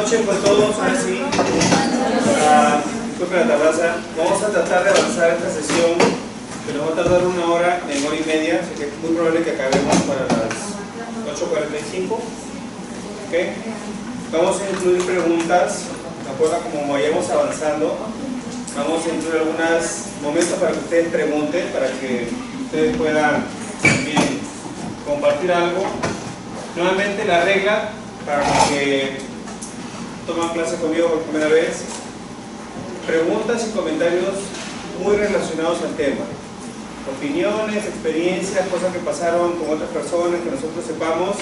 noches con todos, ahora sí. Disculpen la tardanza. Vamos a tratar de avanzar esta sesión, que nos va a tardar una hora y media, así que es muy probable que acabemos para las 8:45. ¿Okay? Vamos a incluir preguntas, de acuerdo a cómo vayamos avanzando. Vamos a incluir algunos momentos para que ustedes pregunten, para que ustedes puedan también compartir algo. Nuevamente la regla, para los que toman clase conmigo por primera vez: preguntas y comentarios muy relacionados al tema. Opiniones, experiencias, cosas que pasaron con otras personas, que nosotros sepamos.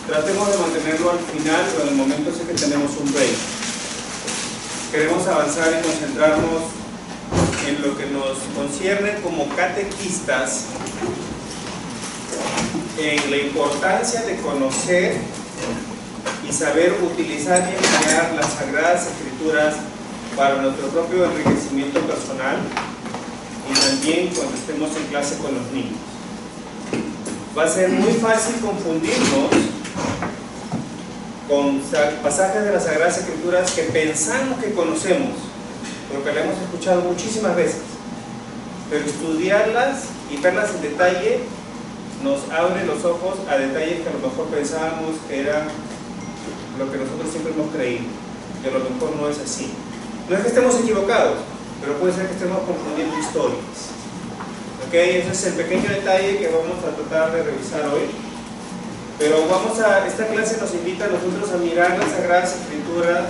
Tratemos de mantenerlo al final o en el momento en que tenemos un break. Queremos avanzar y concentrarnos en lo que nos concierne como catequistas, en la importancia de conocer y saber utilizar y emplear las Sagradas Escrituras para nuestro propio enriquecimiento personal y también cuando estemos en clase con los niños. Va a ser muy fácil confundirnos con pasajes de las Sagradas Escrituras que pensamos que conocemos, porque las hemos escuchado muchísimas veces, pero estudiarlas y verlas en detalle nos abre los ojos a detalles que a lo mejor pensábamos que era lo que nosotros siempre hemos creído, que a lo mejor no es así. No es que estemos equivocados, pero puede ser que estemos confundiendo historias. ¿Ok? Ese es el pequeño detalle que vamos a tratar de revisar hoy. Pero esta clase nos invita a nosotros a mirar las Sagradas Escrituras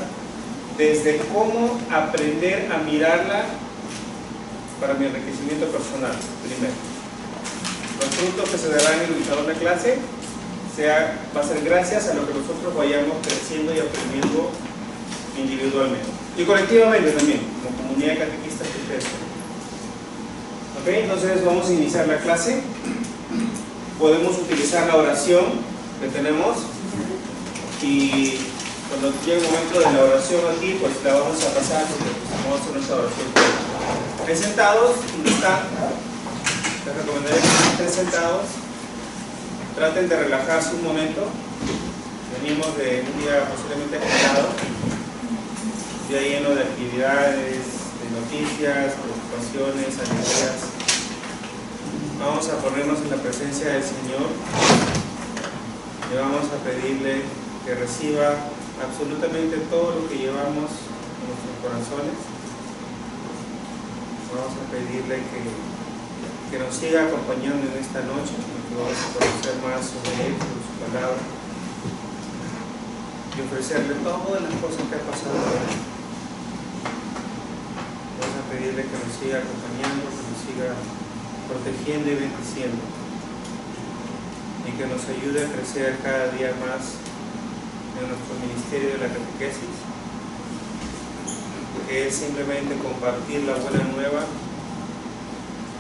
desde cómo aprender a mirarla para mi enriquecimiento personal, primero. Los frutos que se darán en el salón de clase va a ser gracias a lo que nosotros vayamos creciendo y aprendiendo individualmente. Y colectivamente también, como comunidad de catequistas que ustedes son. ¿Ok? Entonces vamos a iniciar la clase. Podemos utilizar la oración que tenemos y cuando llegue el momento de la oración aquí, pues la vamos a pasar porque vamos a hacer nuestra oración. Estén sentados, ¿dónde están? Les recomendaría que estén sentados. Traten de relajarse un momento. Venimos de un día posiblemente agitado, un día lleno de actividades, de noticias, preocupaciones, alegrías. Vamos a ponernos en la presencia del Señor y vamos a pedirle que reciba absolutamente todo lo que llevamos en nuestros corazones. Vamos a pedirle que nos siga acompañando en esta noche, que vamos a conocer más sobre Él, sobre su palabra, y ofrecerle todas las cosas que ha pasado hoy. Vamos a pedirle que nos siga acompañando, que nos siga protegiendo y bendiciendo, y que nos ayude a crecer cada día más en nuestro ministerio de la catequesis, que es simplemente compartir la buena nueva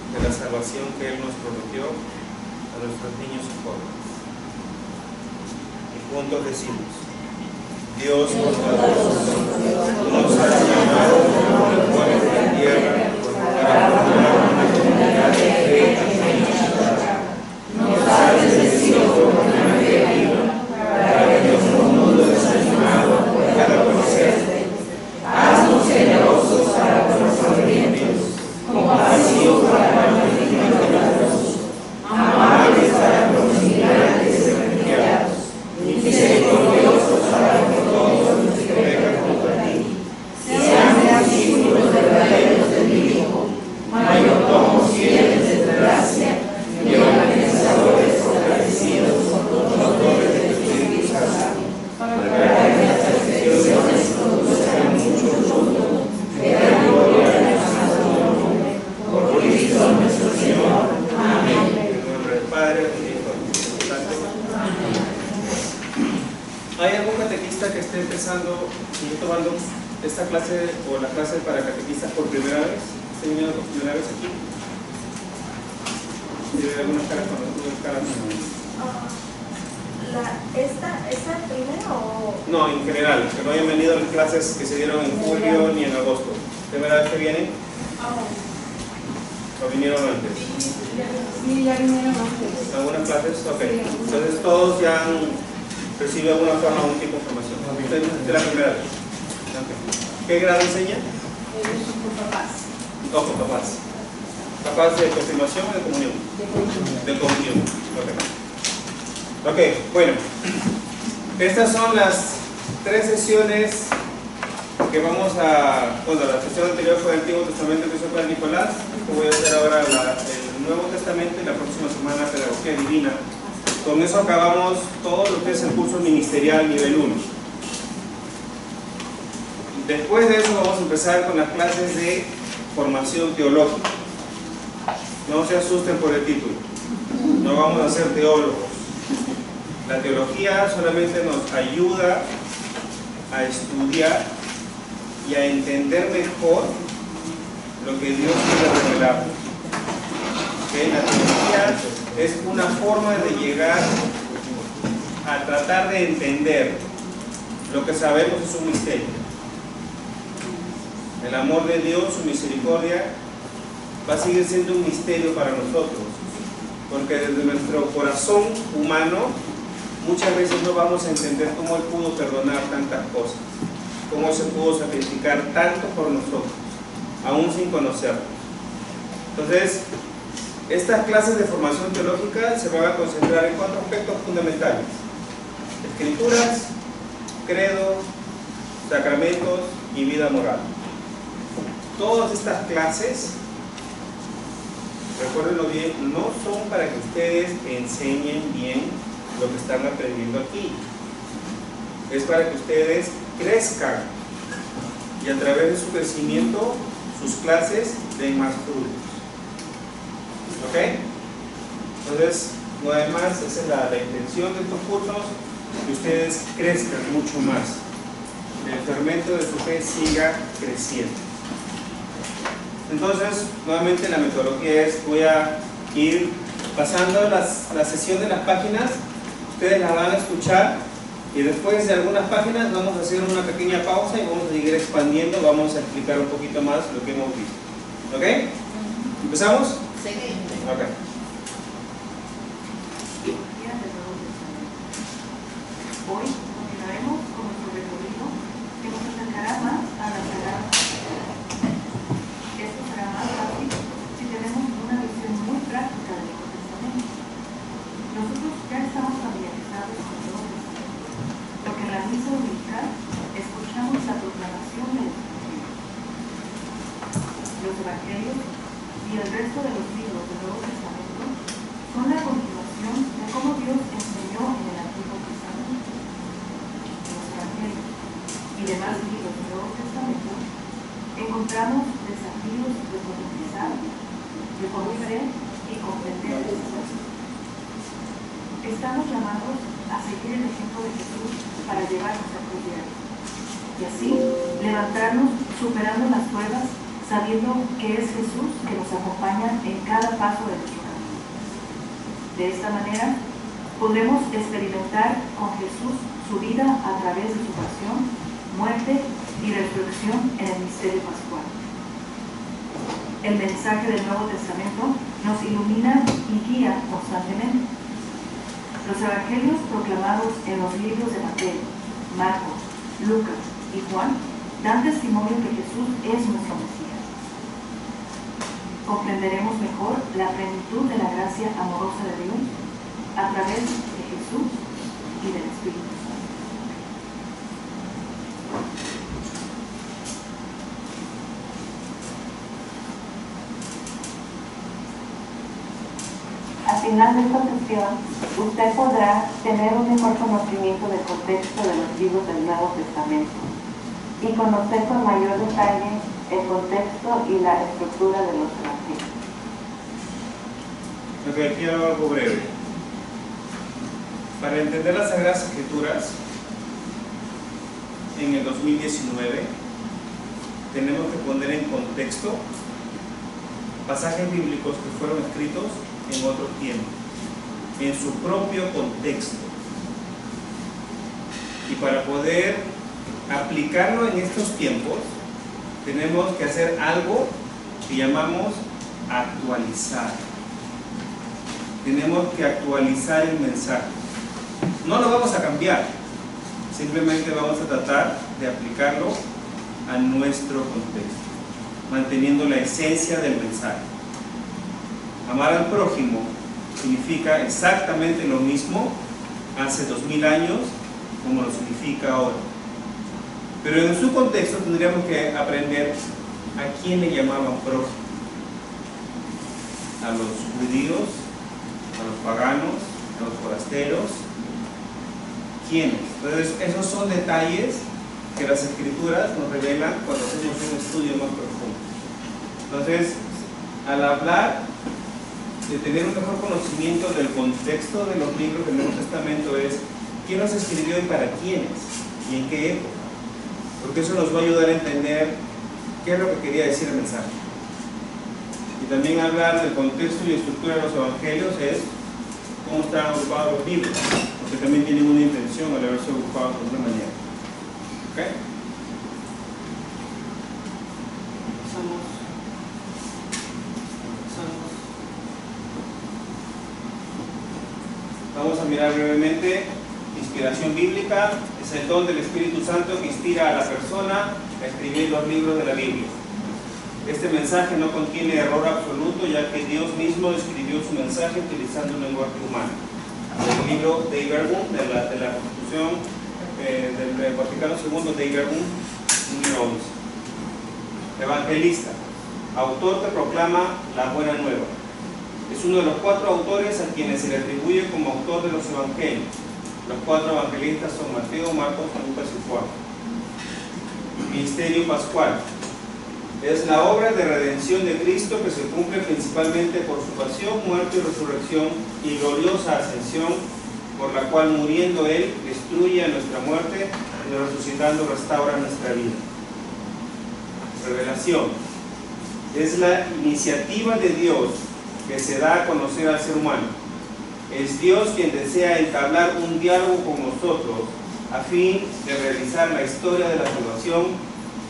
de la salvación que Él nos prometió a nuestros niños y jóvenes. Y juntos decimos: Dios nos ha llamado a los pueblos de la tierra para formar una comunidad de fe y amistad. Nos ha bendecido con una fe viva para que nuestro mundo desanimado pueda conocerte. Haznos generosos para con los hambrientos, compasivos para con los misericordiosos, amables para con los migrantes y refugiados, misericordiosos para con todos los que pecan contra ti. Seamos discípulos verdaderos de mi Hijo, mayordomos fieles de tu gracia y organizadores fortalecidos con los dones del Espíritu Santo, para que nuestras peticiones produzcan mucho fruto, de la gloria de nuestro nombre, por Cristo nuestro Señor. Amén. En el nombre del Padre, del Hijo y del Espíritu Santo. ¿Hay algún catequista que esté empezando y tomando esta clase o la clase para catequistas por primera vez? ¿Está viniendo por primera vez aquí? ¿Tiene algunas caras con otras caras? ¿Esta primera o...? No, en general, que no hayan venido a las clases que se dieron en julio ni en agosto. ¿Primera vez que vienen? ¿O vinieron antes? Sí, ya vinieron antes. ¿Algunas clases? Ok. Entonces todos ya han recibe de alguna forma algún tipo de formación. Usted es la primera vez. Okay. ¿Qué grado enseña? Papás. Ojo, papás. ¿Papás de confirmación o de comunión? De comunión. Ok, bueno. Estas son las 3 sesiones que vamos a... Bueno, la sesión anterior fue el Antiguo Testamento, que hizo para Nicolás. Voy a hacer ahora el Nuevo Testamento y la próxima semana Pedagogía Divina. Con eso acabamos todo lo que es el curso ministerial nivel 1. Después de eso vamos a empezar con las clases de formación teológica. No se asusten por el título. No vamos a ser teólogos. La teología solamente nos ayuda a estudiar y a entender mejor lo que Dios quiere revelar. ¿Okay? La teología es una forma de llegar a tratar de entender lo que sabemos es un misterio. El amor de Dios, su misericordia, va a seguir siendo un misterio para nosotros, porque desde nuestro corazón humano muchas veces no vamos a entender cómo Él pudo perdonar tantas cosas, cómo se pudo sacrificar tanto por nosotros, aún sin conocerlo. Entonces, estas clases de formación teológica se van a concentrar en 4 aspectos fundamentales: escrituras, credo, sacramentos y vida moral. Todas estas clases, recuérdenlo bien, no son para que ustedes enseñen bien lo que están aprendiendo aquí. Es para que ustedes crezcan y a través de su crecimiento sus clases den más frutos. ¿Ok? Entonces, no hay más, esa es la intención de estos cursos, que ustedes crezcan mucho más, el fermento de su fe siga creciendo. Entonces, nuevamente la metodología es, voy a ir pasando la sesión de las páginas, ustedes las van a escuchar y después de algunas páginas vamos a hacer una pequeña pausa y vamos a seguir expandiendo, vamos a explicar un poquito más lo que hemos visto. ¿Ok? ¿Empezamos? Sí. Ok. Hoy continuaremos con nuestro recorrido que nos acercará más a la Sagrada. Esto será más fácil si tenemos una visión muy práctica del Nuevo Testamento. Nosotros ya estamos familiarizados con el Nuevo Testamento, porque en la misa dominical escuchamos la proclamación del Evangelio. Los Evangelios y el resto de los libros del Nuevo Testamento son la continuación de cómo Dios enseñó en el Antiguo Testamento. Los Evangelios y demás libros del Nuevo Testamento encontramos desafíos de profundizar, de conocer y comprender el Señor. Estamos llamados a seguir el ejemplo de Jesús para llevar nuestra cruz diaria y así levantarnos superando las pruebas, sabiendo que es Jesús que nos acompaña en cada paso de nuestro camino. De esta manera podremos experimentar con Jesús su vida a través de su pasión, muerte y resurrección en el misterio pascual. El mensaje del Nuevo Testamento nos ilumina y guía constantemente. Los evangelios proclamados en los libros de Mateo, Marcos, Lucas y Juan dan testimonio que Jesús es nuestro Mesías. Comprenderemos mejor la plenitud de la gracia amorosa de Dios a través de Jesús y del Espíritu Santo. Al final de esta sesión, usted podrá tener un mejor conocimiento del contexto de los libros del Nuevo Testamento y conocer con mayor detalle el contexto y la estructura de los evangelios. Ok, aquí hago algo breve. Para entender las Sagradas Escrituras, en el 2019, tenemos que poner en contexto pasajes bíblicos que fueron escritos en otro tiempo, en su propio contexto. Y para poder aplicarlo en estos tiempos, tenemos que hacer algo que llamamos actualizar. Tenemos que actualizar el mensaje. No lo vamos a cambiar, Simplemente vamos a tratar de aplicarlo a nuestro contexto, manteniendo la esencia del mensaje. Amar al prójimo significa exactamente lo mismo hace 2000 años como lo significa ahora. Pero en su contexto tendríamos que aprender a quién le llamaban prójimo. A los judíos, a los paganos, a los forasteros. ¿Quiénes? Entonces, esos son detalles que las escrituras nos revelan cuando hacemos un estudio más profundo. Entonces, al hablar de tener un mejor conocimiento del contexto de los libros del Nuevo Testamento es quién los escribió y para quiénes y en qué época, porque eso nos va a ayudar a entender qué es lo que quería decir el mensaje. Y también hablar del contexto y estructura de los evangelios es cómo están agrupados los libros, porque también tienen una intención al haberse agrupados de una manera. ¿Ok? Vamos a mirar brevemente. Inspiración bíblica es el don del Espíritu Santo que inspira a la persona a escribir los libros de la Biblia. Este mensaje no contiene error absoluto, ya que Dios mismo escribió su mensaje utilizando un lenguaje humano. El libro Dei Verbum de la Constitución del Vaticano II, Dei Verbum, número 11. Evangelista, autor que proclama la buena nueva. Es uno de los 4 autores a quienes se le atribuye como autor de los evangelios. Los 4 evangelistas son Mateo, Marcos, Lucas y Juan. Ministerio pascual. Es la obra de redención de Cristo que se cumple principalmente por su pasión, muerte y resurrección y gloriosa ascensión, por la cual muriendo Él destruye a nuestra muerte y resucitando restaura nuestra vida. Revelación. Es la iniciativa de Dios que se da a conocer al ser humano. Es Dios quien desea entablar un diálogo con nosotros a fin de realizar la historia de la salvación,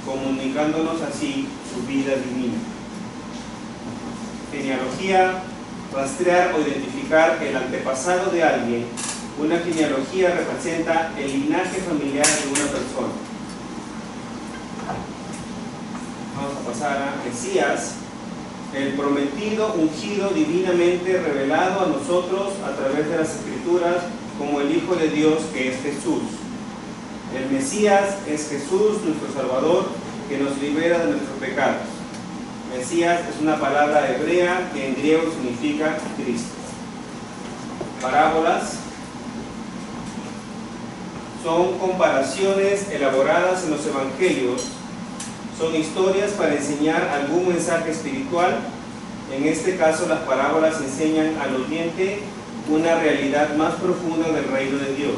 comunicándonos así su vida divina. Genealogía, rastrear o identificar el antepasado de alguien. Una genealogía representa el linaje familiar de una persona. Vamos a pasar a Mesías, el prometido, ungido, divinamente revelado a nosotros a través de las Escrituras como el Hijo de Dios, que es Jesús. El Mesías es Jesús, nuestro Salvador, que nos libera de nuestros pecados. Mesías es una palabra hebrea que en griego significa Cristo. Parábolas son comparaciones elaboradas en los evangelios. Son historias para enseñar algún mensaje espiritual. En este caso, las parábolas enseñan al oyente una realidad más profunda del reino de Dios.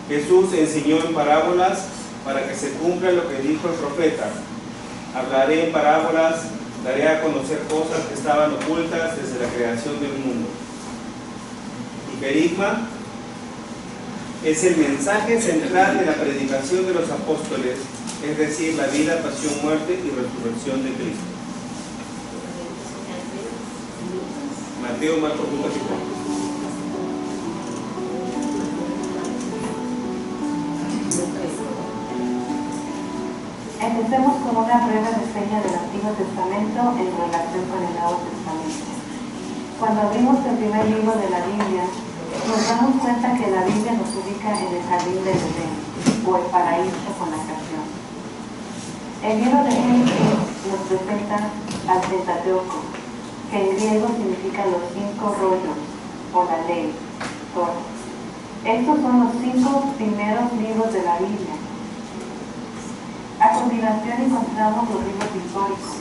Jesús enseñó en parábolas para que se cumpla lo que dijo el profeta: hablaré en parábolas, daré a conocer cosas que estaban ocultas desde la creación del mundo. Y querigma es el mensaje central de la predicación de los apóstoles, es decir, la vida, pasión, muerte y resurrección de Cristo. Mateo, Marcos, Lucas y Juan. Empecemos con una breve reseña del Antiguo Testamento en relación con el Nuevo Testamento. Cuando abrimos el primer libro de la Biblia, nos damos cuenta que la Biblia nos ubica en el jardín del Edén, o el paraíso con la creación. El libro de Génesis nos presenta al Pentateuco, que en griego significa los 5 rollos, o la ley, Torah. Estos son los 5 primeros libros de la Biblia. A continuación encontramos los libros históricos,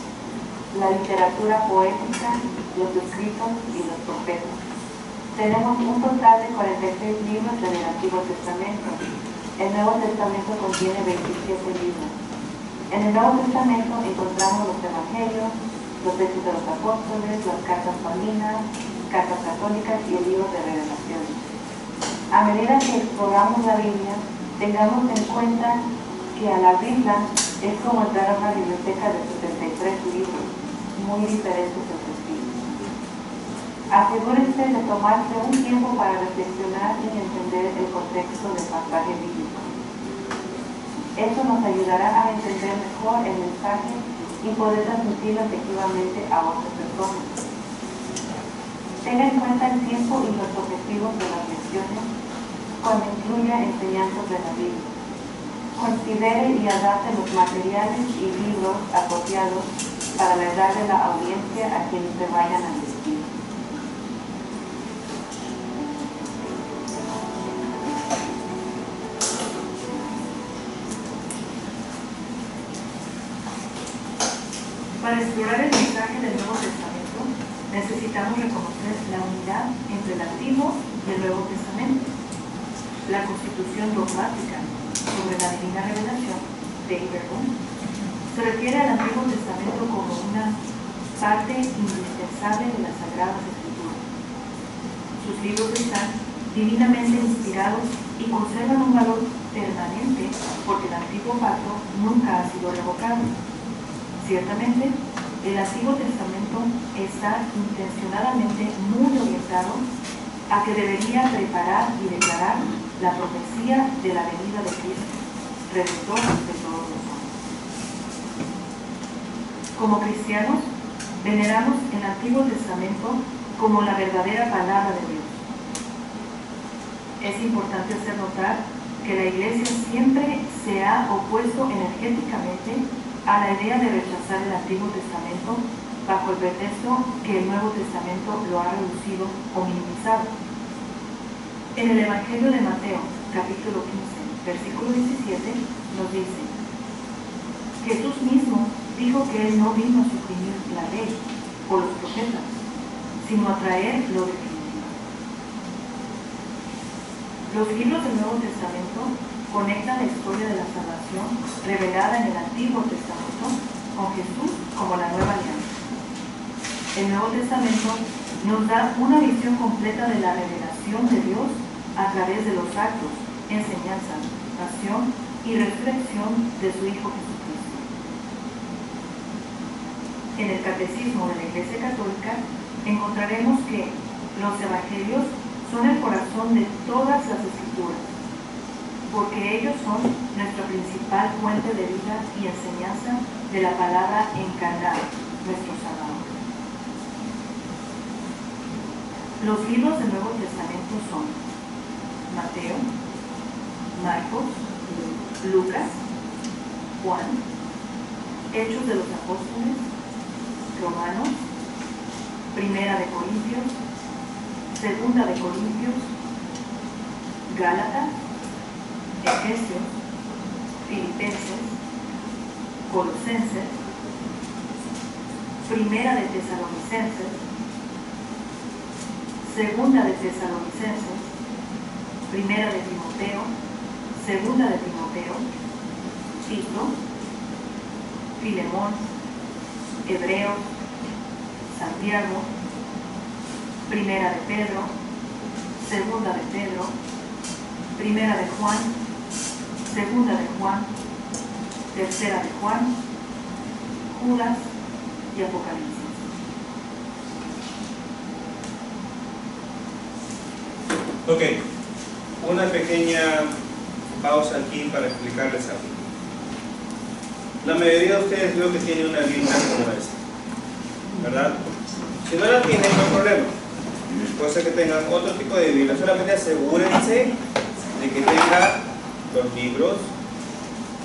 la literatura poética, los escritos y los profetas. Tenemos un total de 46 libros en el Antiguo Testamento. El Nuevo Testamento contiene 27 libros. En el Nuevo Testamento encontramos los Evangelios, los Hechos de los Apóstoles, las cartas paulinas, cartas católicas y el libro de Revelaciones. A medida que exploramos la Biblia, tengamos en cuenta que al abrirla es como entrar a una biblioteca de 73 libros, muy diferentes entre sí. Asegúrense de tomarse un tiempo para reflexionar y entender el contexto del pasaje bíblico. Eso nos ayudará a entender mejor el mensaje y poder transmitirlo efectivamente a otras personas. Tenga en cuenta el tiempo y los objetivos de las lecciones cuando incluya enseñanzas de la Biblia. Considere y adapte los materiales y libros apropiados para la edad de la audiencia a quienes se vayan a asistir. Para explorar el mensaje del Nuevo Testamento, necesitamos reconocer la unidad entre el Antiguo y el Nuevo Testamento. La constitución dogmática sobre la divina revelación de Ibergun se refiere al Antiguo Testamento como una parte indispensable de las Sagradas Escrituras. Sus libros están divinamente inspirados y conservan un valor permanente porque el Antiguo Pacto nunca ha sido revocado. Ciertamente, el Antiguo Testamento está intencionadamente muy orientado a que debería preparar y declarar la profecía de la venida de Cristo, Redentor de todos los hombres. Como cristianos, veneramos el Antiguo Testamento como la verdadera palabra de Dios. Es importante hacer notar que la Iglesia siempre se ha opuesto energéticamente a la idea de rechazar el Antiguo Testamento bajo el pretexto que el Nuevo Testamento lo ha reducido o minimizado. En el Evangelio de Mateo, capítulo 15, versículo 17, nos dice: Jesús mismo dijo que Él no vino a suprimir la ley o los profetas, sino a traer lo definitivo. Los libros del Nuevo Testamento conectan la historia de la salvación revelada en el Antiguo Testamento con Jesús como la nueva alianza. El Nuevo Testamento nos da una visión completa de la revelación de Dios a través de los actos, enseñanza, pasión y resurrección de su Hijo Jesucristo. En el Catecismo de la Iglesia Católica encontraremos que los Evangelios son el corazón de todas las Escrituras, porque ellos son nuestra principal fuente de vida y enseñanza de la palabra encarnada, nuestro Salvador. Los libros del Nuevo Testamento son Mateo, Marcos, Lucas, Juan, Hechos de los Apóstoles, Romanos, Primera de Corintios, Segunda de Corintios, Gálatas, Efesios, Filipenses, Colosenses, Primera de Tesalonicenses, Segunda de Tesalonicenses, Primera de Timoteo, Segunda de Timoteo, Tito, Filemón, Hebreos, Santiago, Primera de Pedro, Segunda de Pedro, Primera de Juan, Segunda de Juan, Tercera de Juan, Judas y Apocalipsis. Ok, una pequeña pausa aquí para explicarles algo. La mayoría de ustedes creo que tiene una Biblia como esta, ¿verdad? Si no la tienen, no hay problema. Puede ser que tengan otro tipo de Biblia, solamente asegúrense de que tenga los libros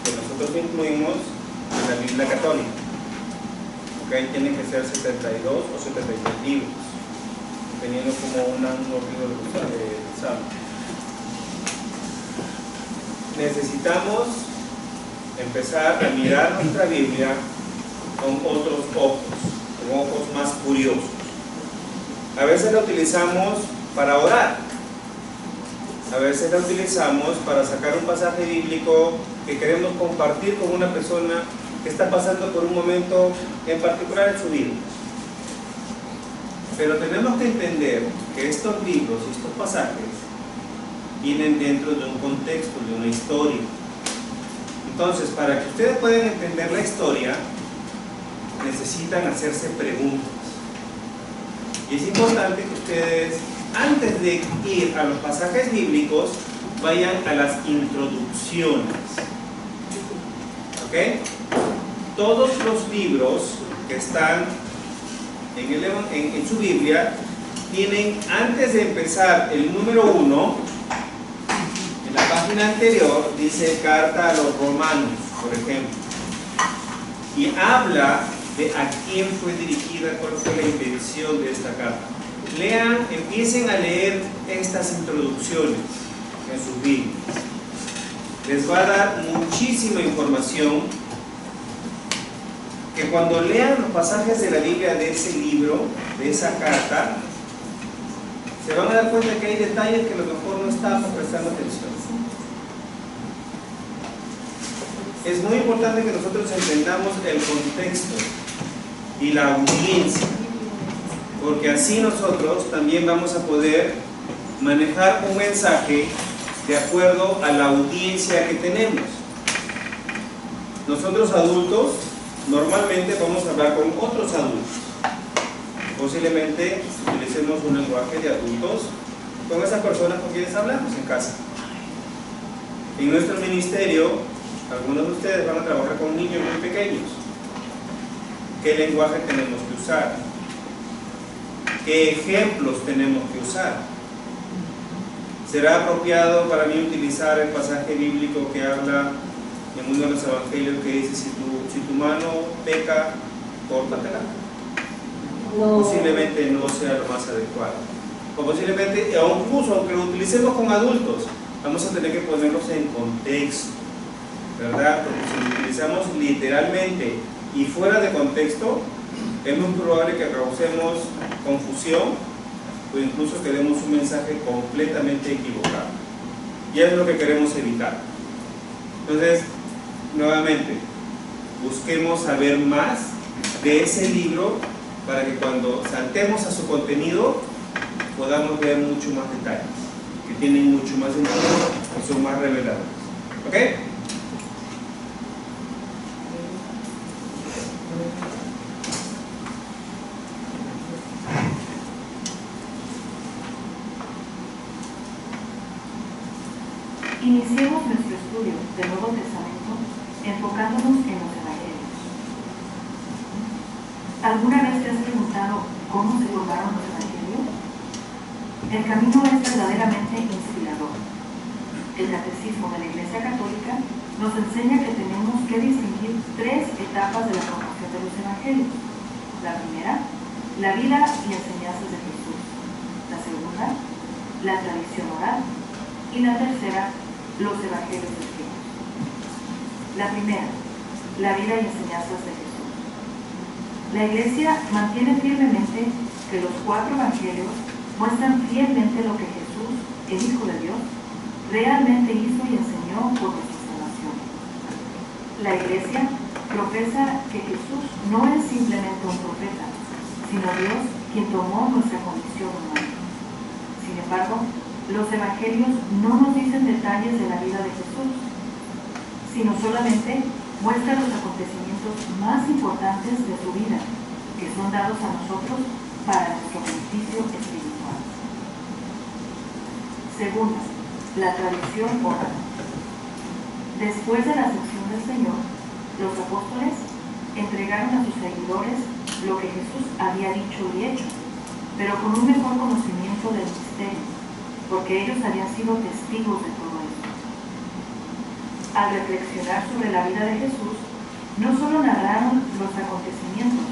que nosotros incluimos en la Biblia católica. Okay, tienen que ser 72 o 73 libros, dependiendo como unos libros de Salmo. Necesitamos empezar a mirar nuestra Biblia con otros ojos, con ojos más curiosos. A veces la utilizamos para orar, a veces la utilizamos para sacar un pasaje bíblico que queremos compartir con una persona que está pasando por un momento en particular en su vida. Pero tenemos que entender que estos libros y estos pasajes vienen dentro de un contexto, de una historia. Entonces, para que ustedes puedan entender la historia, necesitan hacerse preguntas. Y es importante que ustedes, antes de ir a los pasajes bíblicos, vayan a las introducciones. ¿Ok? Todos los libros que están en su Biblia tienen, antes de empezar el número 1, en la página anterior dice carta a los romanos, por ejemplo, y habla de a quién fue dirigida, cuál fue la intención de esta carta. Lean, empiecen a leer estas introducciones en sus Biblias. Les va a dar muchísima información que cuando lean los pasajes de la Biblia de ese libro, de esa carta, se van a dar cuenta que hay detalles que a lo mejor no estamos prestando atención. Es muy importante que nosotros entendamos el contexto y la audiencia, porque así nosotros también vamos a poder manejar un mensaje de acuerdo a la audiencia que tenemos. Nosotros adultos normalmente vamos a hablar con otros adultos. Posiblemente utilicemos un lenguaje de adultos con esas personas con quienes hablamos en casa. En nuestro ministerio, algunos de ustedes van a trabajar con niños muy pequeños. ¿Qué lenguaje tenemos que usar? ¿Qué ejemplos tenemos que usar? ¿Será apropiado para mí utilizar el pasaje bíblico que habla en uno de los evangelios que dice si tu mano peca, córtatela? No. Posiblemente no sea lo más adecuado. O posiblemente, incluso aunque lo utilicemos con adultos, vamos a tener que ponerlos en contexto, ¿verdad? Porque si lo utilizamos literalmente y fuera de contexto, es muy probable que causemos confusión o incluso que demos un mensaje completamente equivocado. Y es lo que queremos evitar. Entonces, nuevamente, busquemos saber más de ese libro para que cuando saltemos a su contenido podamos ver mucho más detalles, que tienen mucho más sentido y son más reveladores. ¿Ok? Iniciemos nuestro estudio del Nuevo Testamento enfocándonos en los evangelios. ¿Alguna vez te has preguntado cómo se formaron los evangelios? El camino es verdaderamente inspirador. El Catecismo de la Iglesia Católica nos enseña que tenemos que distinguir 3 etapas de la formación de los evangelios. La primera, la vida y enseñanzas de Jesús. La segunda, la tradición oral. Y la tercera, los evangelios escritos. La primera, la vida y enseñanzas de Jesús. La Iglesia mantiene firmemente que los 4 evangelios muestran fielmente lo que Jesús, el Hijo de Dios, realmente hizo y enseñó por nuestra salvación. La Iglesia profesa que Jesús no es simplemente un profeta, sino Dios quien tomó nuestra condición humana. Sin embargo, los evangelios no nos dicen detalles de la vida de Jesús, sino solamente muestran los acontecimientos más importantes de su vida, que son dados a nosotros para nuestro beneficio espiritual. Segunda, la tradición oral. Después de la ascensión del Señor, los apóstoles entregaron a sus seguidores lo que Jesús había dicho y hecho, pero con un mejor conocimiento del misterio, porque ellos habían sido testigos de todo esto. Al reflexionar sobre la vida de Jesús, no solo narraron los acontecimientos,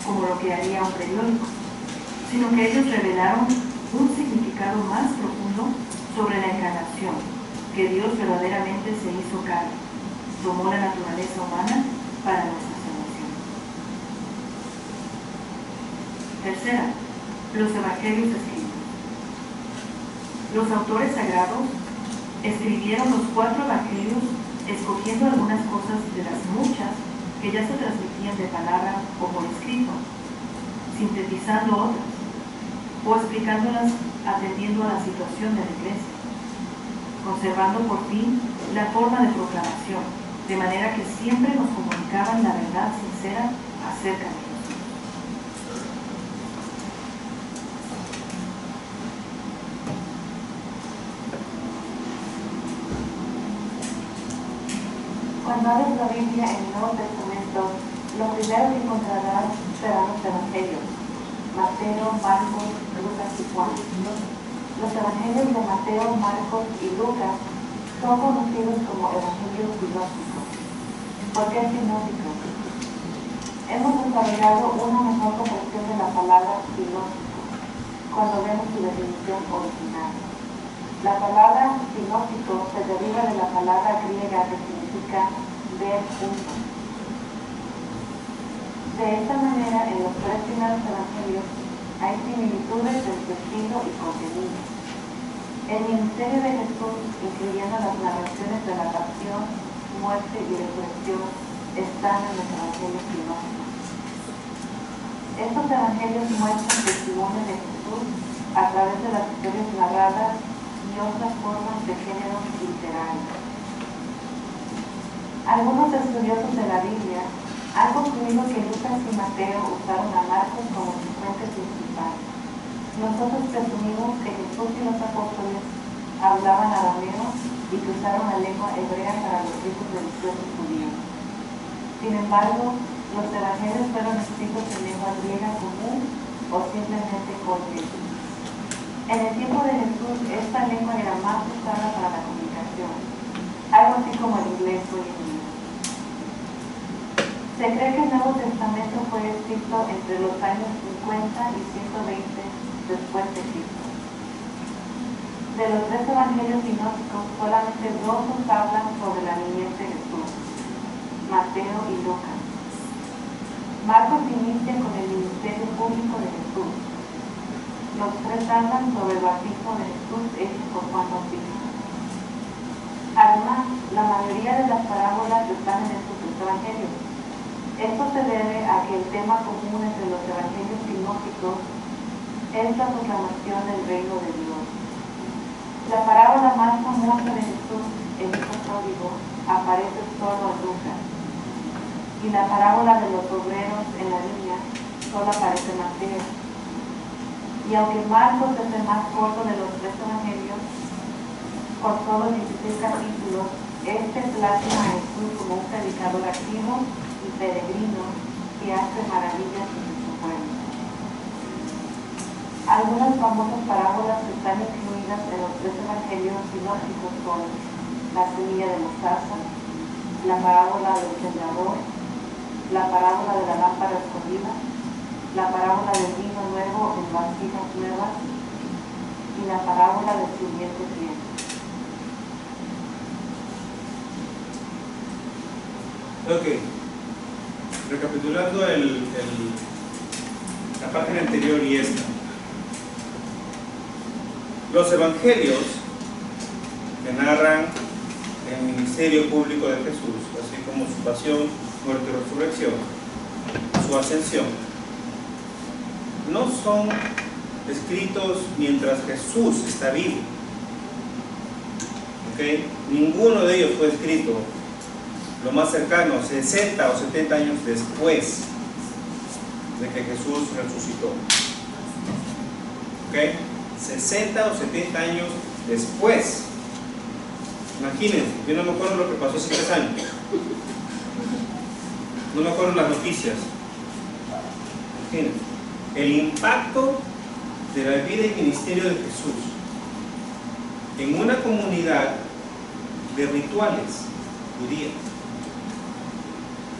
como lo que haría un periódico, sino que ellos revelaron un significado más profundo sobre la encarnación, que Dios verdaderamente se hizo carne, tomó la naturaleza humana para nuestra salvación. Tercera, los evangelios escritos. Los autores sagrados escribieron los 4 evangelios escogiendo algunas cosas de las muchas que ya se transmitían de palabra o por escrito, sintetizando otras, o explicándolas atendiendo a la situación de la Iglesia, conservando por fin la forma de proclamación, de manera que siempre nos comunicaban la verdad sincera acerca de Jesús. Cuando abres la Biblia en el Nuevo Testamento, lo primero que encontrarás serán los evangelios: Mateo, Marcos, Lucas y Juan. Los evangelios de Mateo, Marcos y Lucas son conocidos como evangelios sinópticos. ¿Por qué sinópticos? Hemos desarrollado una mejor comprensión de la palabra sinóptico cuando vemos su definición original. La palabra sinóptico se deriva de la palabra griega que significa ver juntos. De esta manera, en los tres primeros evangelios hay similitudes en su estilo y contenido. El ministerio de Jesús, incluyendo las narraciones de la pasión, muerte y resurrección, están en los evangelios sinópticos. Estos evangelios muestran testimonios de Jesús a través de las historias narradas y otras formas de género literario. Algunos estudiosos de la Biblia han concluido que Lucas y Mateo usaron a Marcos como su fuente principal. Nosotros presumimos que Jesús y los apóstoles hablaban arameo y que usaron la lengua hebrea para los ritos religiosos judíos. Sin embargo, los evangelios fueron escritos en lengua griega común o simplemente coinés. En el tiempo de Jesús, esta lengua era más usada para la comunicación, algo así como el inglés hoy en día. Se cree que el Nuevo Testamento fue escrito entre los años 50 y 120 después de Cristo. De los tres evangelios sinópticos, solamente dos nos hablan sobre la niñez de Jesús: Mateo y Lucas. Marcos inicia con el ministerio público de Jesús. Los tres hablan sobre el bautismo de Jesús hecho por Juan Bautista. Además, la mayoría de las parábolas están en estos tres evangelios. Esto se debe a que el tema común entre los evangelios sinópticos es la proclamación del reino de Dios. La parábola más famosa de Jesús, el hijo pródigo, aparece solo en Lucas, y la parábola de los obreros en la viña solo aparece en Mateo. Y aunque Marcos es el más corto de los tres evangelios, por solo 16 capítulos, este plasma a Jesús como un predicador activo y peregrino que hace maravillas en su pueblo. Algunas famosas parábolas que están incluidas en los tres evangelios sinópticos son la semilla de mostaza, la parábola del sembrador, la parábola de la lámpara escondida, la parábola del vino nuevo en vasijas nuevas y la parábola del sirviente fiel. Ok, recapitulando la página anterior y esta. Los evangelios que narran el ministerio público de Jesús, así como su pasión, muerte y resurrección, su ascensión, no son escritos mientras Jesús está vivo. ¿Okay? Ninguno de ellos fue escrito lo más cercano, 60 o 70 años después de que Jesús resucitó. ¿Okay? 60 o 70 años después. Imagínense, yo no me acuerdo lo que pasó hace 3 años. No me acuerdo las noticias. Imagínense. El impacto de la vida y ministerio de Jesús en una comunidad de rituales judías.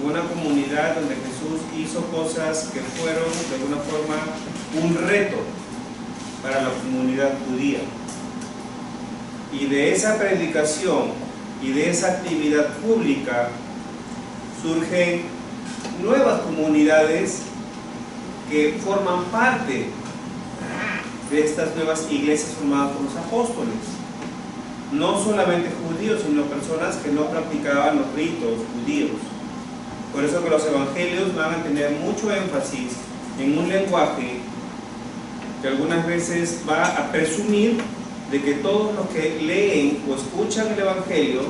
Una comunidad donde Jesús hizo cosas que fueron de alguna forma un reto para la comunidad judía. Y de esa predicación y de esa actividad pública surgen nuevas comunidades que forman parte de estas nuevas iglesias formadas por los apóstoles. No solamente judíos, sino personas que no practicaban los ritos judíos. Por eso que los evangelios van a tener mucho énfasis en un lenguaje que algunas veces va a presumir de que todos los que leen o escuchan el evangelio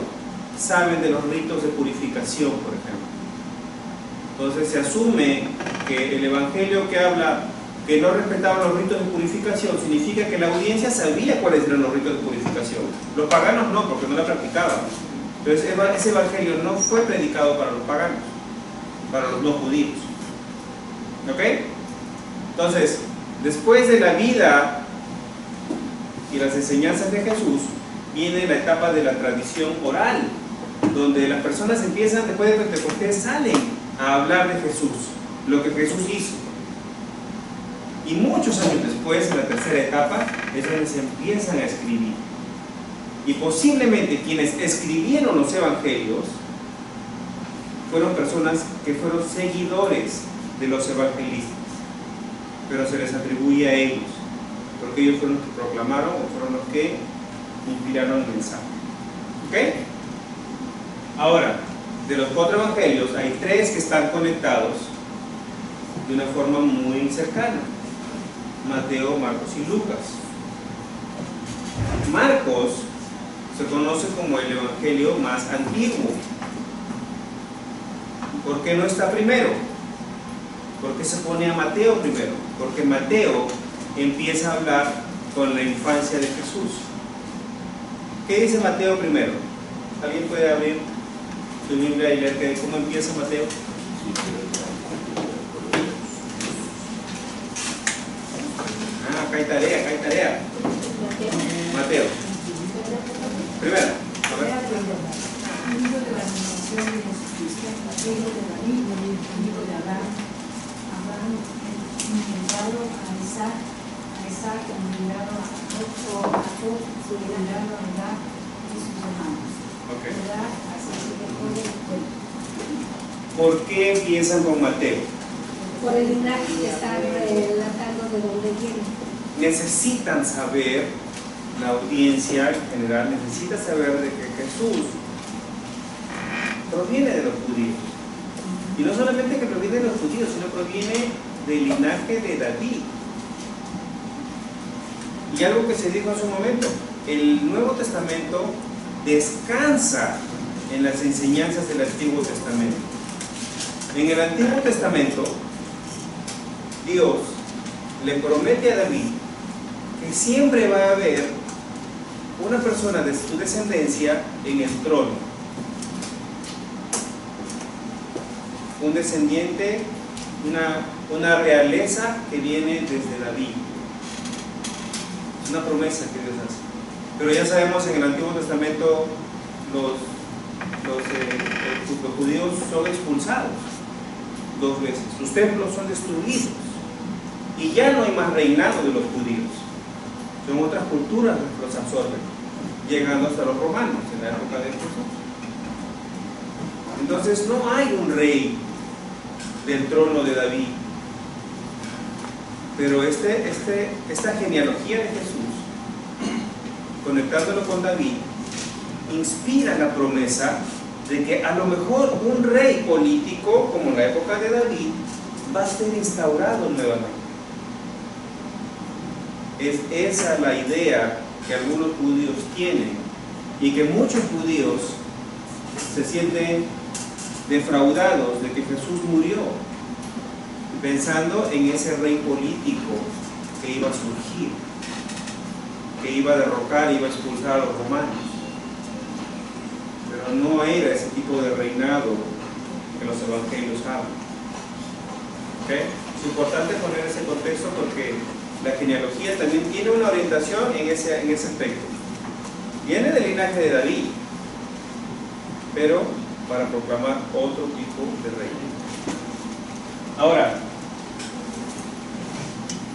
saben de los ritos de purificación, por ejemplo. Entonces se asume que el evangelio que habla que no respetaban los ritos de purificación significa que la audiencia sabía cuáles eran los ritos de purificación. Los paganos no, porque no la practicaban. Entonces ese evangelio no fue predicado para los paganos, para los no judíos. ¿Ok? Entonces, después de la vida y las enseñanzas de Jesús, viene la etapa de la tradición oral, donde las personas empiezan, después de Pentecostés, salen a hablar de Jesús, lo que Jesús hizo. Y muchos años después, en la tercera etapa, es donde se empiezan a escribir. Y posiblemente quienes escribieron los evangelios fueron personas que fueron seguidores de los evangelistas, pero se les atribuye a ellos, porque ellos fueron los que proclamaron o fueron los que inspiraron el mensaje. ¿Ok? Ahora, de los 4 evangelios, hay 3 que están conectados de una forma muy cercana: Mateo, Marcos y Lucas. Marcos se conoce como el evangelio más antiguo. ¿Por qué no está primero? ¿Por qué se pone a Mateo primero? Porque Mateo empieza a hablar con la infancia de Jesús. ¿Qué dice Mateo primero? ¿Alguien puede abrir su Biblia y leer cómo empieza Mateo? Acá hay tarea. Mateo. Primero. A ver. Hijo de la renovación de Jesucristo, hijo de David, hijo de Abraham. Abraham engendrado a Isaac engendrado a Jacob, engendrado a Judá y sus hermanos. Judá sacerdote de Jacob. ¿Por qué empiezan con Mateo? Por el linaje que están relatando de dónde viene. Necesitan saber, la audiencia en general necesita saber de que Jesús proviene de los judíos. Y no solamente que proviene de los judíos, sino proviene del linaje de David. Y algo que se dijo hace un momento: el Nuevo Testamento descansa en las enseñanzas del Antiguo Testamento. En el Antiguo Testamento, Dios le promete a David que siempre va a haber una persona de su descendencia en el trono, un descendiente, una realeza que viene desde David. Es una promesa que Dios hace. Pero ya sabemos, en el Antiguo Testamento los judíos son expulsados 2 veces, sus templos son destruidos y ya no hay más reinado de los judíos. Son otras culturas las que los absorben, llegando hasta los romanos en la época de Jesús. Entonces no hay un rey del trono de David, pero esta genealogía de Jesús, conectándolo con David, inspira la promesa de que a lo mejor un rey político, como en la época de David, va a ser instaurado nuevamente. Es esa la idea que algunos judíos tienen, y que muchos judíos se sienten defraudados de que Jesús murió, pensando en ese rey político que iba a surgir, que iba a derrocar, iba a expulsar a los romanos. Pero no era ese tipo de reinado que los evangelios hablan. ¿Okay? Es importante poner ese contexto porque la genealogía también tiene una orientación en ese aspecto. Viene del linaje de David, pero para proclamar otro tipo de rey. Ahora,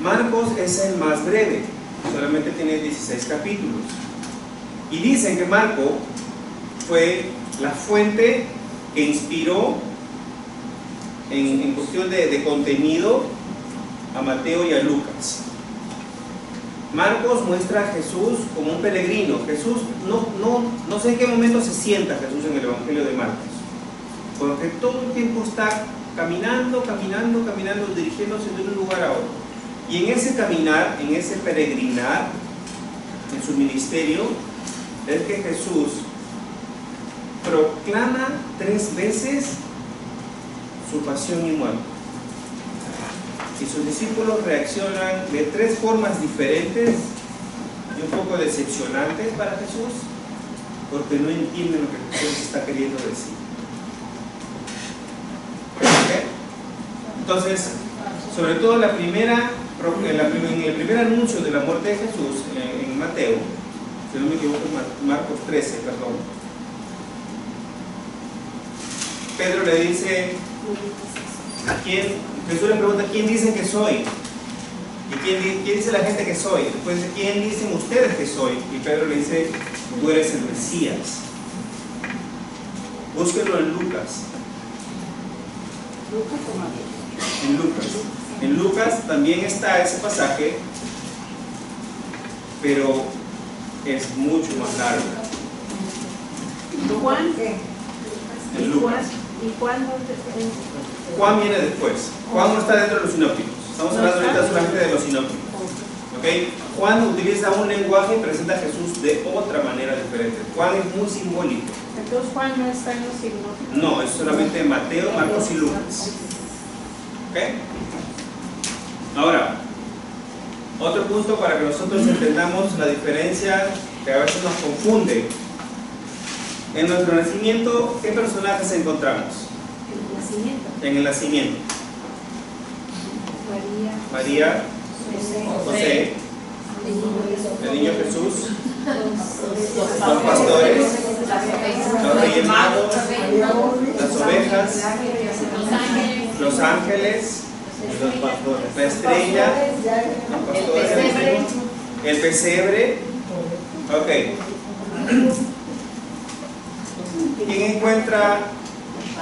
Marcos es el más breve, solamente tiene 16 capítulos. Y dicen que Marco fue la fuente que inspiró en cuestión de contenido a Mateo y a Lucas. Marcos muestra a Jesús como un peregrino. Jesús, no sé en qué momento se sienta Jesús en el Evangelio de Marcos, porque todo el tiempo está caminando, dirigiéndose de un lugar a otro. Y en ese caminar, en ese peregrinar, en su ministerio, es que Jesús proclama 3 veces su pasión y muerte. Y sus discípulos reaccionan de 3 formas diferentes y un poco decepcionantes para Jesús. porque no entienden lo que Jesús está queriendo decir. ¿Okay? Entonces, sobre todo en el primer anuncio de la muerte de Jesús en Mateo, si no me equivoco, Marcos 13, perdón, Pedro le dice, Jesús le pregunta, ¿quién dicen que soy? ¿Y quién dice la gente que soy? Después dice, ¿quién dicen ustedes que soy? Y Pedro le dice, tú eres el Mesías. Búsquenlo en Lucas. En Lucas también está ese pasaje, pero es mucho más largo. ¿Juan qué? En Lucas. ¿Y Juan? Juan viene después. Juan no está dentro de los sinópticos. Estamos hablando ahorita solamente de los sinópticos. ¿Okay? Juan utiliza un lenguaje y presenta a Jesús de otra manera diferente. Juan es muy simbólico. Entonces Juan no está en los sinópticos. No, es solamente Mateo, Marcos y Lucas. ¿Okay? Ahora, otro punto para que nosotros entendamos la diferencia que a veces nos confunde. En nuestro nacimiento, ¿qué personajes encontramos? El nacimiento. En el nacimiento. María, José, el niño Jesús, los pastores, los reyes magos, las ovejas, los ángeles, la estrella, los pastores, el pesebre. Ok. ¿Quién encuentra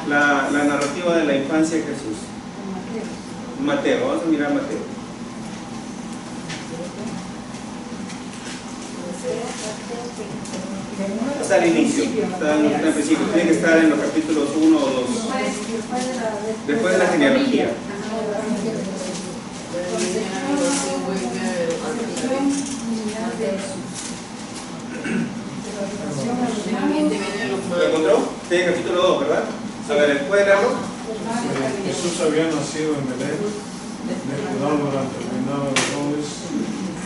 la narrativa de la infancia de Jesús? Mateo, vamos a mirar Mateo. Está al inicio, está en el principio, tiene que estar en los capítulos 1 o 2. Después de la genealogía. ¿Lo encontró? Tiene capítulo 2, ¿verdad? A ver, ¿puede leerlo? Jesús había nacido en Belén, de Judá, durante el reinado de Herodes.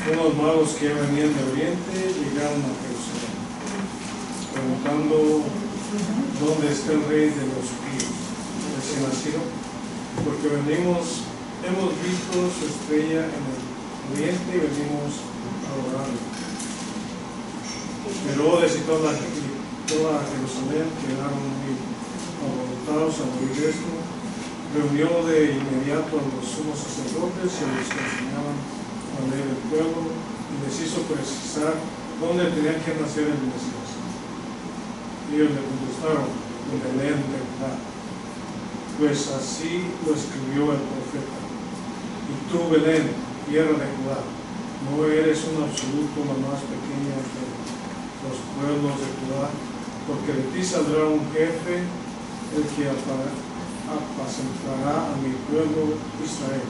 Unos magos que venían de Oriente llegaron a Jerusalén, preguntando dónde está el rey de los judíos, recién nacido, porque hemos visto su estrella en el Oriente y venimos a adorarlo. Herodes y toda Jerusalén quedaron muy alborotados al oír esto. Reunió de inmediato a los sumos sacerdotes y a los que enseñaban a leer el pueblo y les hizo precisar dónde tenían que nacer el Mesías. Ellos le contestaron, en Belén de Judá, pues así lo escribió el profeta. Y tú, Belén, tierra de Judá, no eres un absoluto la más pequeña de los pueblos de Judá, porque de ti saldrá un jefe, el que apacentará a mi pueblo Israel.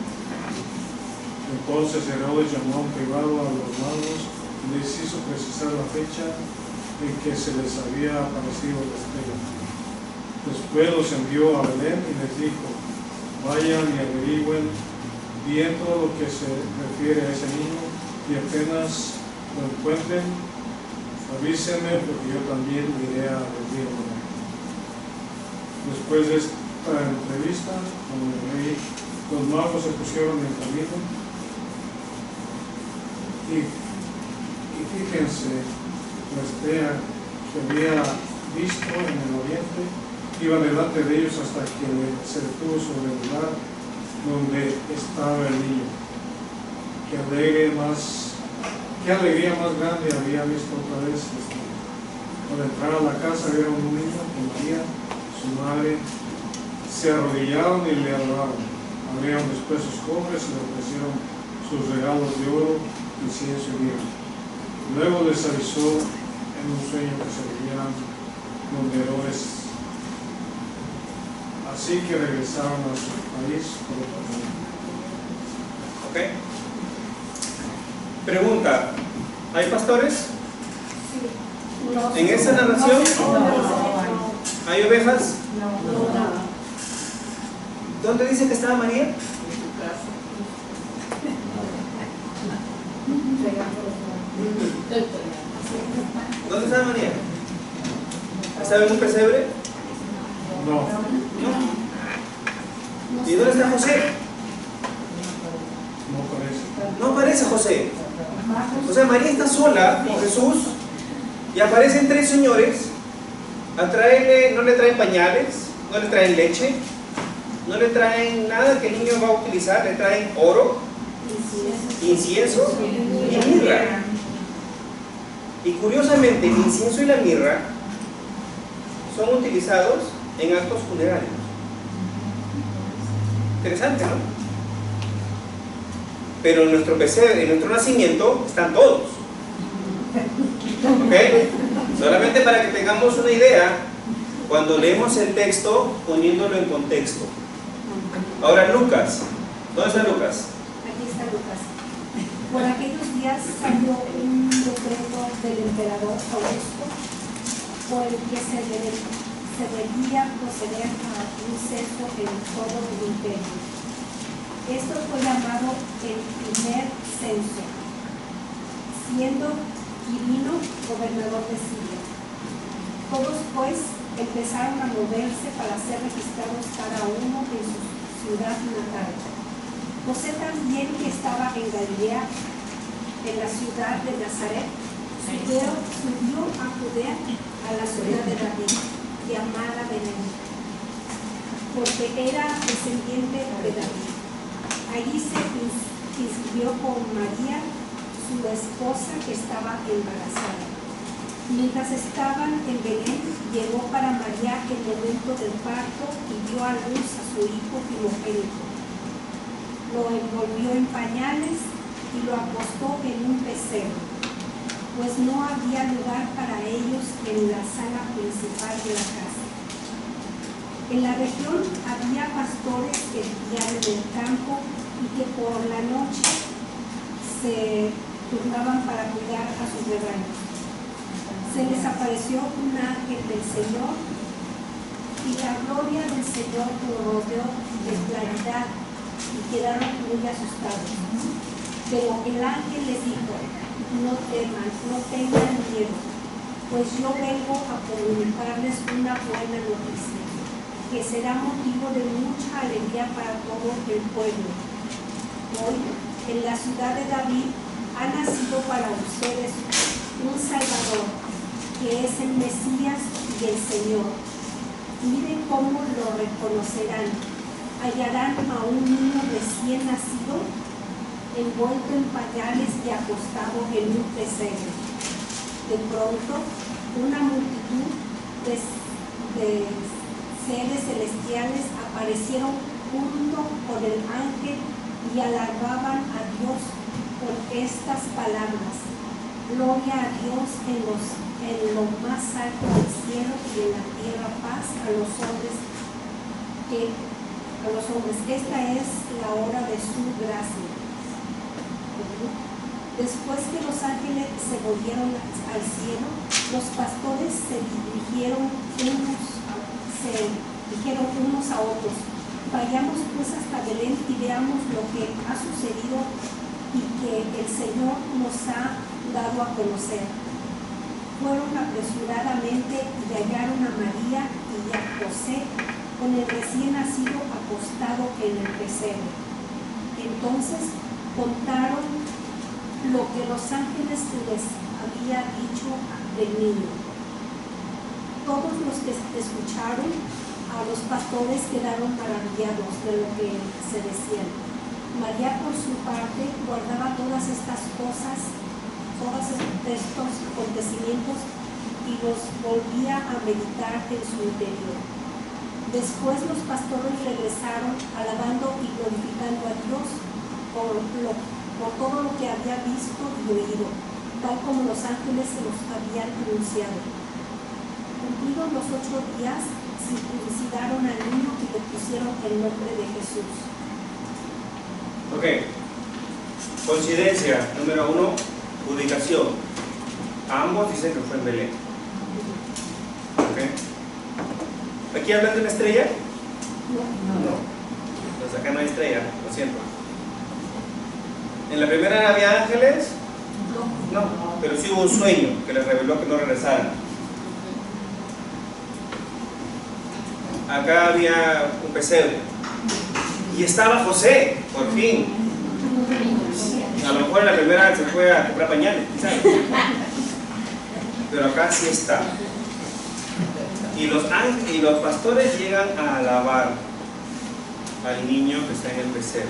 Entonces Herodes llamó en privado a los magos y les hizo precisar la fecha en que se les había aparecido la estrella. Después los envió a Belén y les dijo, vayan y averigüen bien todo lo que se refiere a ese niño y apenas lo encuentren, avísenme porque yo también iré a recibirlo. Después de esta entrevista con el rey, los magos se pusieron en camino y fíjense, la estrella que había visto en el oriente iba delante de ellos hasta que se detuvo sobre el lugar donde estaba el niño. Qué alegría más grande había visto otra vez. Al entrar a la casa vieron un niño con María, su madre, se arrodillaron y le adoraron. Abrieron después sus cofres y le ofrecieron sus regalos de oro, incienso y mirra. Luego les avisó en un sueño que se vivieran donde Herodes. Así que regresaron a su país por otro camino. Ok. Pregunta, ¿hay pastores? ¿En esa narración? ¿Hay ovejas? ¿Dónde dice que estaba María? ¿Dónde estaba María? ¿Estaba en un pesebre? No. No. ¿Y dónde está José? No parece. No aparece José. O sea, María está sola con Jesús y aparecen tres señores a traerle, no le traen pañales, no le traen leche, no le traen nada que el niño va a utilizar, le traen oro, incienso y mirra. Y curiosamente el incienso y la mirra son utilizados en actos funerarios. Interesante, ¿no? Pero en nuestro pesebre, en nuestro nacimiento, están todos. ¿Ok? Solamente para que tengamos una idea, cuando leemos el texto, poniéndolo en contexto. Ahora Lucas. ¿Dónde está Lucas? Aquí está Lucas. Por aquellos días salió un decreto del emperador Augusto por el que se debía proceder a un censo en todo el imperio. Esto fue llamado el primer censo, siendo Quirino gobernador de Siria. Todos pues empezaron a moverse para ser registrados cada uno en su ciudad natal. José también, que estaba en Galilea, en la ciudad de Nazaret, subió a Judea, a la ciudad de David, llamada Belén, porque era descendiente de David. Allí se inscribió con María, su esposa, que estaba embarazada. Mientras estaban en Belén, llegó para María el momento del parto y dio a luz a su hijo primogénito. Lo envolvió en pañales y lo acostó en un pesebre, pues no había lugar para ellos en la sala principal de la casa. En la región había pastores que vivían en el campo y que por la noche se turnaban para cuidar a sus rebaños. Se les apareció un ángel del Señor y la gloria del Señor los rodeó de claridad y quedaron muy asustados. Pero el ángel les dijo: no teman, no tengan miedo, pues yo vengo a comunicarles una buena noticia, que será motivo de mucha alegría para todo el pueblo. Hoy, en la ciudad de David, ha nacido para ustedes un Salvador, que es el Mesías y el Señor. Miren cómo lo reconocerán. Hallarán a un niño recién nacido, envuelto en pañales y acostado en un pesebre. De pronto, una multitud de seres celestiales aparecieron junto con el ángel y alababan a Dios con estas palabras: gloria a Dios en lo más alto del cielo y en la tierra paz a los hombres. Esta es la hora de su gracia. Después que los ángeles se volvieron al cielo, los pastores dijeron unos a otros: vayamos pues hasta Belén y veamos lo que ha sucedido y que el Señor nos ha dado a conocer. Fueron apresuradamente y hallaron a María y a José con el recién nacido acostado en el pesebre. Entonces contaron lo que los ángeles les había dicho del niño. Todos los que escucharon a los pastores quedaron maravillados de lo que se decían. María, por su parte, guardaba todas estas cosas, todos estos acontecimientos, y los volvía a meditar en su interior. Después los pastores regresaron alabando y glorificando a Dios por todo lo que había visto y oído, tal como los ángeles se los habían anunciado. Cumplidos los 8 días, circuncidaron al niño y le pusieron el nombre de Jesús. Ok. Coincidencia número 1, ubicación. Ambos dicen que fue en Belén. Ok. ¿Aquí hablan de una estrella? No. Entonces acá no hay estrella, lo siento. ¿En la primera había ángeles? No, pero sí hubo un sueño que les reveló que no regresaran. acá había un pesebre y estaba José, por fin. A lo mejor en la primera se fue a comprar pañales, ¿sabes? Pero acá sí está. Y los pastores llegan a alabar al niño que está en el pesebre.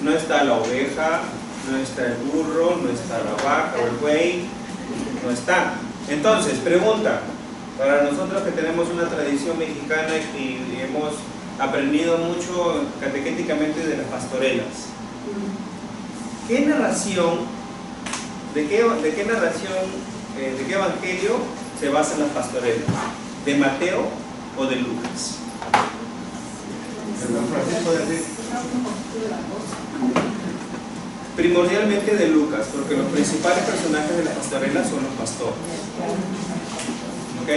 No está la oveja, no está el burro, no está la vaca o el buey, no está. Entonces, pregunta, para nosotros que tenemos una tradición mexicana y hemos aprendido mucho catequéticamente de las pastorelas, ¿qué narración, de qué evangelio se basan las pastorelas? ¿De Mateo o de Lucas? Primordialmente de Lucas, porque los principales personajes de las pastorelas son los pastores. ¿Ok?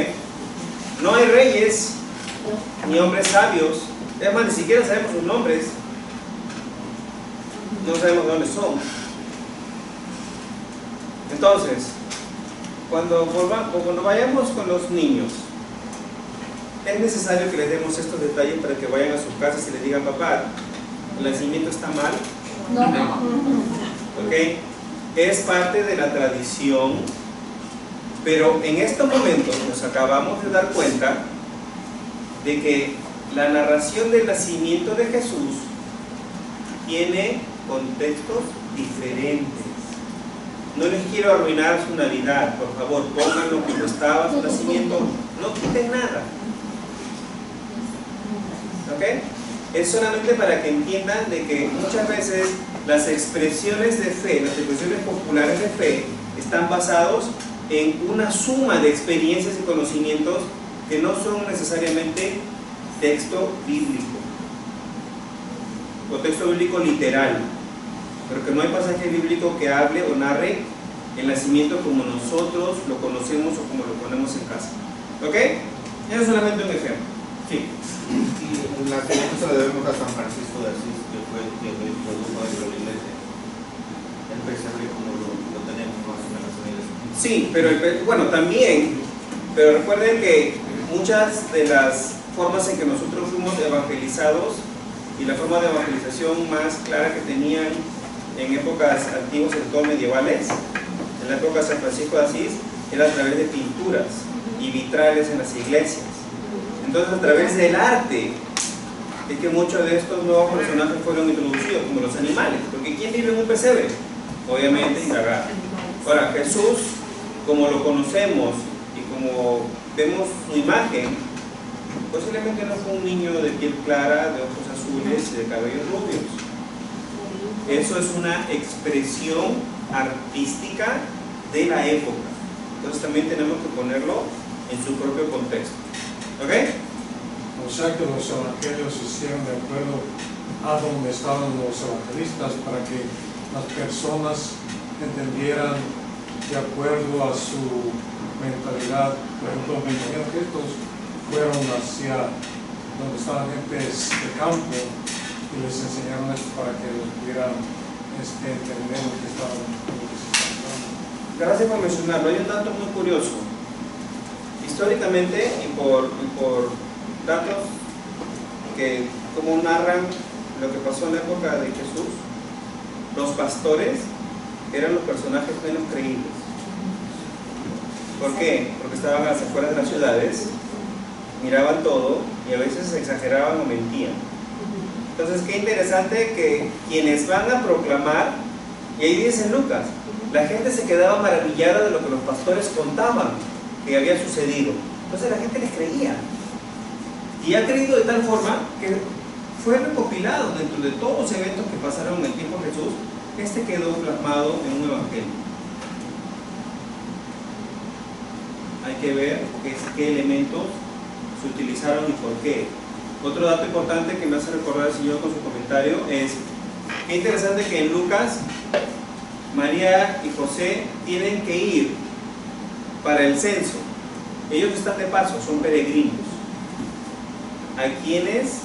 No hay reyes ni hombres sabios. Es más, ni siquiera sabemos sus nombres. No sabemos de dónde son. Entonces, cuando vayamos con los niños, es necesario que les demos estos detalles para que vayan a sus casas y les digan: papá, el nacimiento está mal. No. ¿Ok? Es parte de la tradición, pero en estos momentos nos acabamos de dar cuenta de que la narración del nacimiento de Jesús tiene contextos diferentes. No les quiero arruinar su Navidad, por favor, pónganlo como estaba su nacimiento, no quiten nada. ¿Ok? Es solamente para que entiendan de que muchas veces las expresiones de fe, las expresiones populares de fe, están basados en una suma de experiencias y conocimientos que no son necesariamente texto bíblico o texto bíblico literal, pero que no hay pasaje bíblico que hable o narre el nacimiento como nosotros lo conocemos o como lo ponemos en casa. ¿Ok? Eso es solamente un ejemplo. Sí. Y la siguiente se la debemos a San Francisco de Asís, que fue el que introdujo dentro de la iglesia el pesebre como lo tenemos más o menos en la iglesia. Sí, pero bueno, también, pero recuerden que muchas de las formas en que nosotros fuimos evangelizados y la forma de evangelización más clara que tenían en épocas antiguas, sobre todo medievales, en la época de San Francisco de Asís, era a través de pinturas y vitrales en las iglesias. Entonces, a través del arte es que muchos de estos nuevos personajes fueron introducidos, como los animales, porque ¿quién vive en un pesebre? Obviamente indagar. Ahora, Jesús, como lo conocemos y como vemos su imagen, posiblemente no fue un niño de piel clara, de ojos azules y de cabellos rubios. Eso es una expresión artística de la época. Entonces también tenemos que ponerlo en su propio contexto. ¿Ok? O sea que los evangelios se hicieron de acuerdo a donde estaban los evangelistas para que las personas entendieran de acuerdo a su mentalidad. Por ejemplo, me imagino que estos fueron hacia donde estaban gentes de campo y les enseñaron esto para que los pudieran entender lo que estaban hablando. Gracias por mencionarlo. Hay un dato muy curioso. Históricamente y por datos que como narran lo que pasó en la época de Jesús, los pastores eran los personajes menos creíbles. ¿Por qué? Porque estaban a las afueras de las ciudades, miraban todo y a veces exageraban o mentían. Entonces, qué interesante que quienes van a proclamar, y ahí dice Lucas, la gente se quedaba maravillada de lo que los pastores contaban que había sucedido. Entonces la gente les creía. Y ha creído de tal forma que fue recopilado dentro de todos los eventos que pasaron en el tiempo de Jesús. Este quedó plasmado en un evangelio. Hay que ver qué elementos se utilizaron y por qué. Otro dato importante que me hace recordar el Señor con su comentario es qué interesante que en Lucas María y José tienen que ir para el censo. Ellos están de paso, son peregrinos a quienes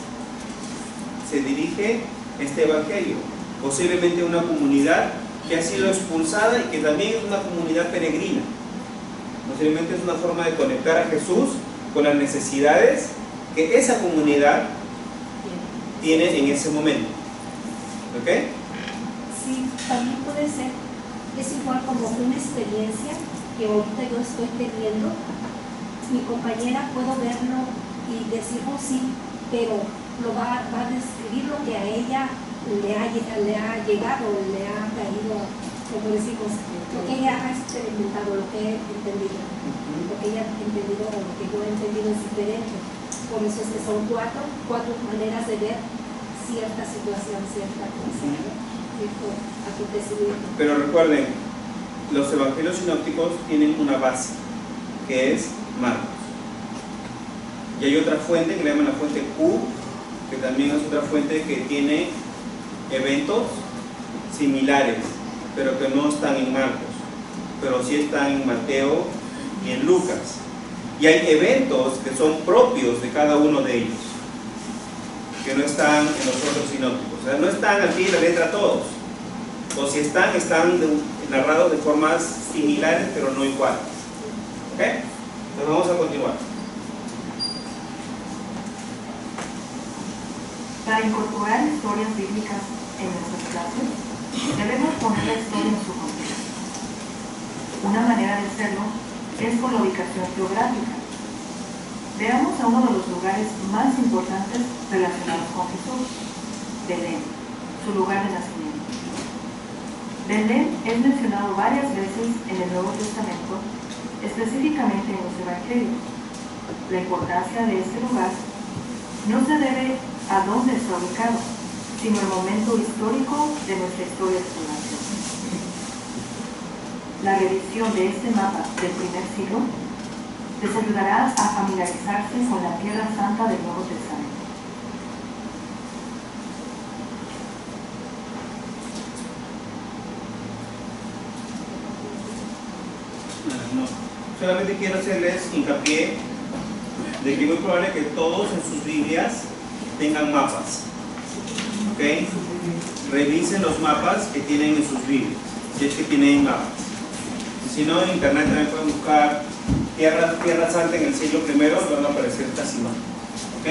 se dirige este evangelio, posiblemente una comunidad que ha sido expulsada y que también es una comunidad peregrina. Posiblemente es una forma de conectar a Jesús con las necesidades que esa comunidad tiene en ese momento. ¿Ok? Sí, también puede ser, es igual como una experiencia que ahorita yo estoy teniendo. Mi compañera puedo verlo y decir, oh sí, pero lo va a describir lo que a ella le ha llegado, le ha caído, como decimos, lo que ella ha experimentado, lo que he entendido. Lo que ella ha entendido o lo que yo he entendido es diferente. Por eso es que son cuatro maneras de ver cierta situación, cierta cosa, cierto acontecimiento. Pero recuerden, los evangelios sinópticos tienen una base, que es Marcos. Y hay otra fuente que le llaman la fuente Q, que también es otra fuente que tiene eventos similares, pero que no están en Marcos, pero sí están en Mateo y en Lucas. Y hay eventos que son propios de cada uno de ellos, que no están en los otros sinópticos. O sea, no están al pie de la letra todos. O si están narrados de formas similares, pero no iguales. ¿Ok? Entonces vamos a continuar. Para incorporar historias bíblicas en nuestras clases, debemos poner la historia en su contexto. Una manera de hacerlo es con la ubicación geográfica. Veamos a uno de los lugares más importantes relacionados con Jesús, Belén, su lugar de nacimiento. Belén es mencionado varias veces en el Nuevo Testamento, específicamente en los Evangelios. La importancia de este lugar no se debe a dónde está ubicado, sino al momento histórico de nuestra historia de población. La revisión de este mapa del primer siglo les ayudará a familiarizarse con la Tierra Santa del Nuevo Testamento. No, solamente quiero hacerles hincapié de que es muy probable que todos en sus Biblias tengan mapas. ¿Ok? Revisen los mapas que tienen en sus Biblias, si es que tienen mapas. Si no, en internet también pueden buscar Tierra Santa en el siglo I, van a aparecer casi más. ¿Ok?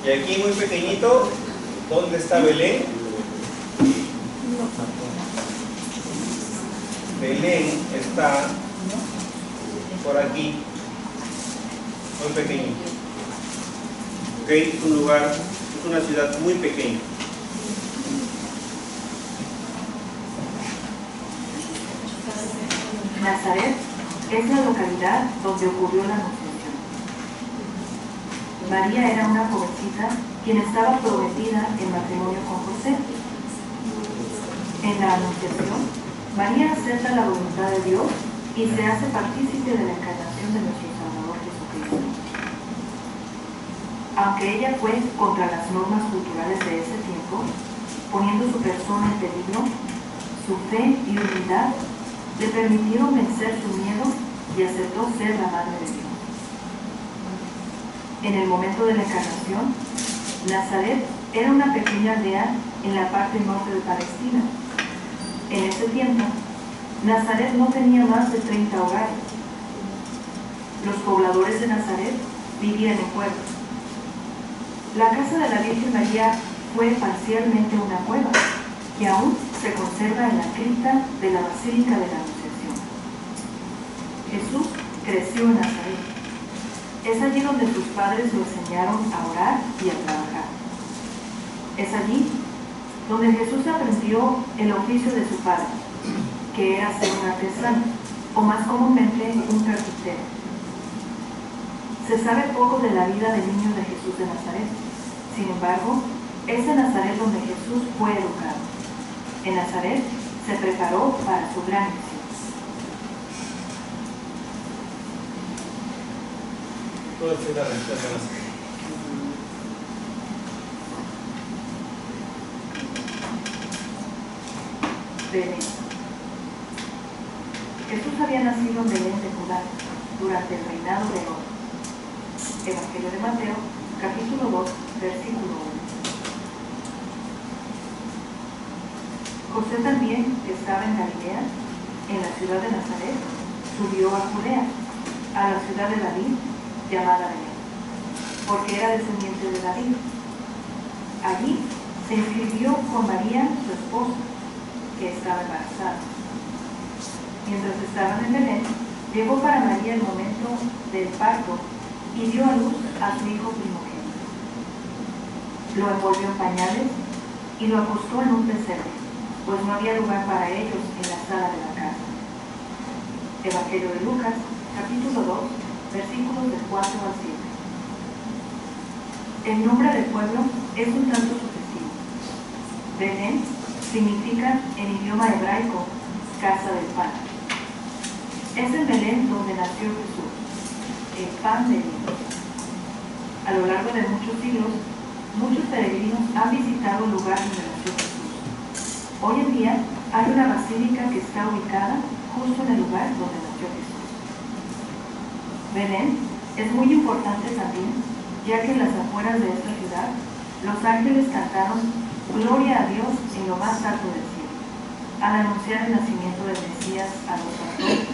Y aquí muy pequeñito, ¿dónde está Belén? Belén está por aquí, muy pequeñito. ¿Ok? Es un lugar, es una ciudad muy pequeña. Nazaret es la localidad donde ocurrió la Anunciación. María era una jovencita quien estaba prometida en matrimonio con José. En la Anunciación, María acepta la voluntad de Dios y se hace partícipe de la encarnación de nuestro Salvador Jesucristo. Aunque ella fue contra las normas culturales de ese tiempo, poniendo su persona en peligro, su fe y humildad le permitieron vencer su miedo y aceptó ser la madre de Dios. En el momento de la encarnación, Nazaret era una pequeña aldea en la parte norte de Palestina. En ese tiempo, Nazaret no tenía más de 30 hogares. Los pobladores de Nazaret vivían en pueblos. La casa de la Virgen María fue parcialmente una cueva, que aún se conserva en la cripta de la Basílica de la Anunciación. Jesús creció en Nazaret. Es allí donde sus padres lo enseñaron a orar y a trabajar. Es allí donde Jesús aprendió el oficio de su padre, que era ser un artesano, o más comúnmente un carpintero. Se sabe poco de la vida del niño de Jesús de Nazaret. Sin embargo, es en Nazaret donde Jesús fue educado. En Nazaret se preparó para su gran misión. Todo es la respuesta. Belén. Jesús había nacido en Belén de Judá durante el reinado de Herodes. Evangelio de Mateo, capítulo 2, versículo 1. José también, que estaba en Galilea, en la ciudad de Nazaret, subió a Judea, a la ciudad de David, llamada Belén, porque era descendiente de David. Allí se inscribió con María, su esposa, que estaba embarazada. Mientras estaban en Belén, llegó para María el momento del parto y dio a luz a su hijo primogénito. Lo envolvió en pañales y lo acostó en un pesebre, pues no había lugar para ellos en la sala de la casa. Evangelio de Lucas, capítulo 2, versículos del 4 al 7. El nombre del pueblo es un tanto sugestivo. Belén significa en idioma hebraico casa del pan. Es en Belén donde nació Jesús, el pan de Dios. A lo largo de muchos siglos, muchos peregrinos han visitado el lugar donde nació Jesús. Hoy en día hay una basílica que está ubicada justo en el lugar donde nació Jesús. Belén es muy importante también, ya que en las afueras de esta ciudad, los ángeles cantaron Gloria a Dios en lo más alto del cielo, al anunciar el nacimiento del Mesías a los pastores.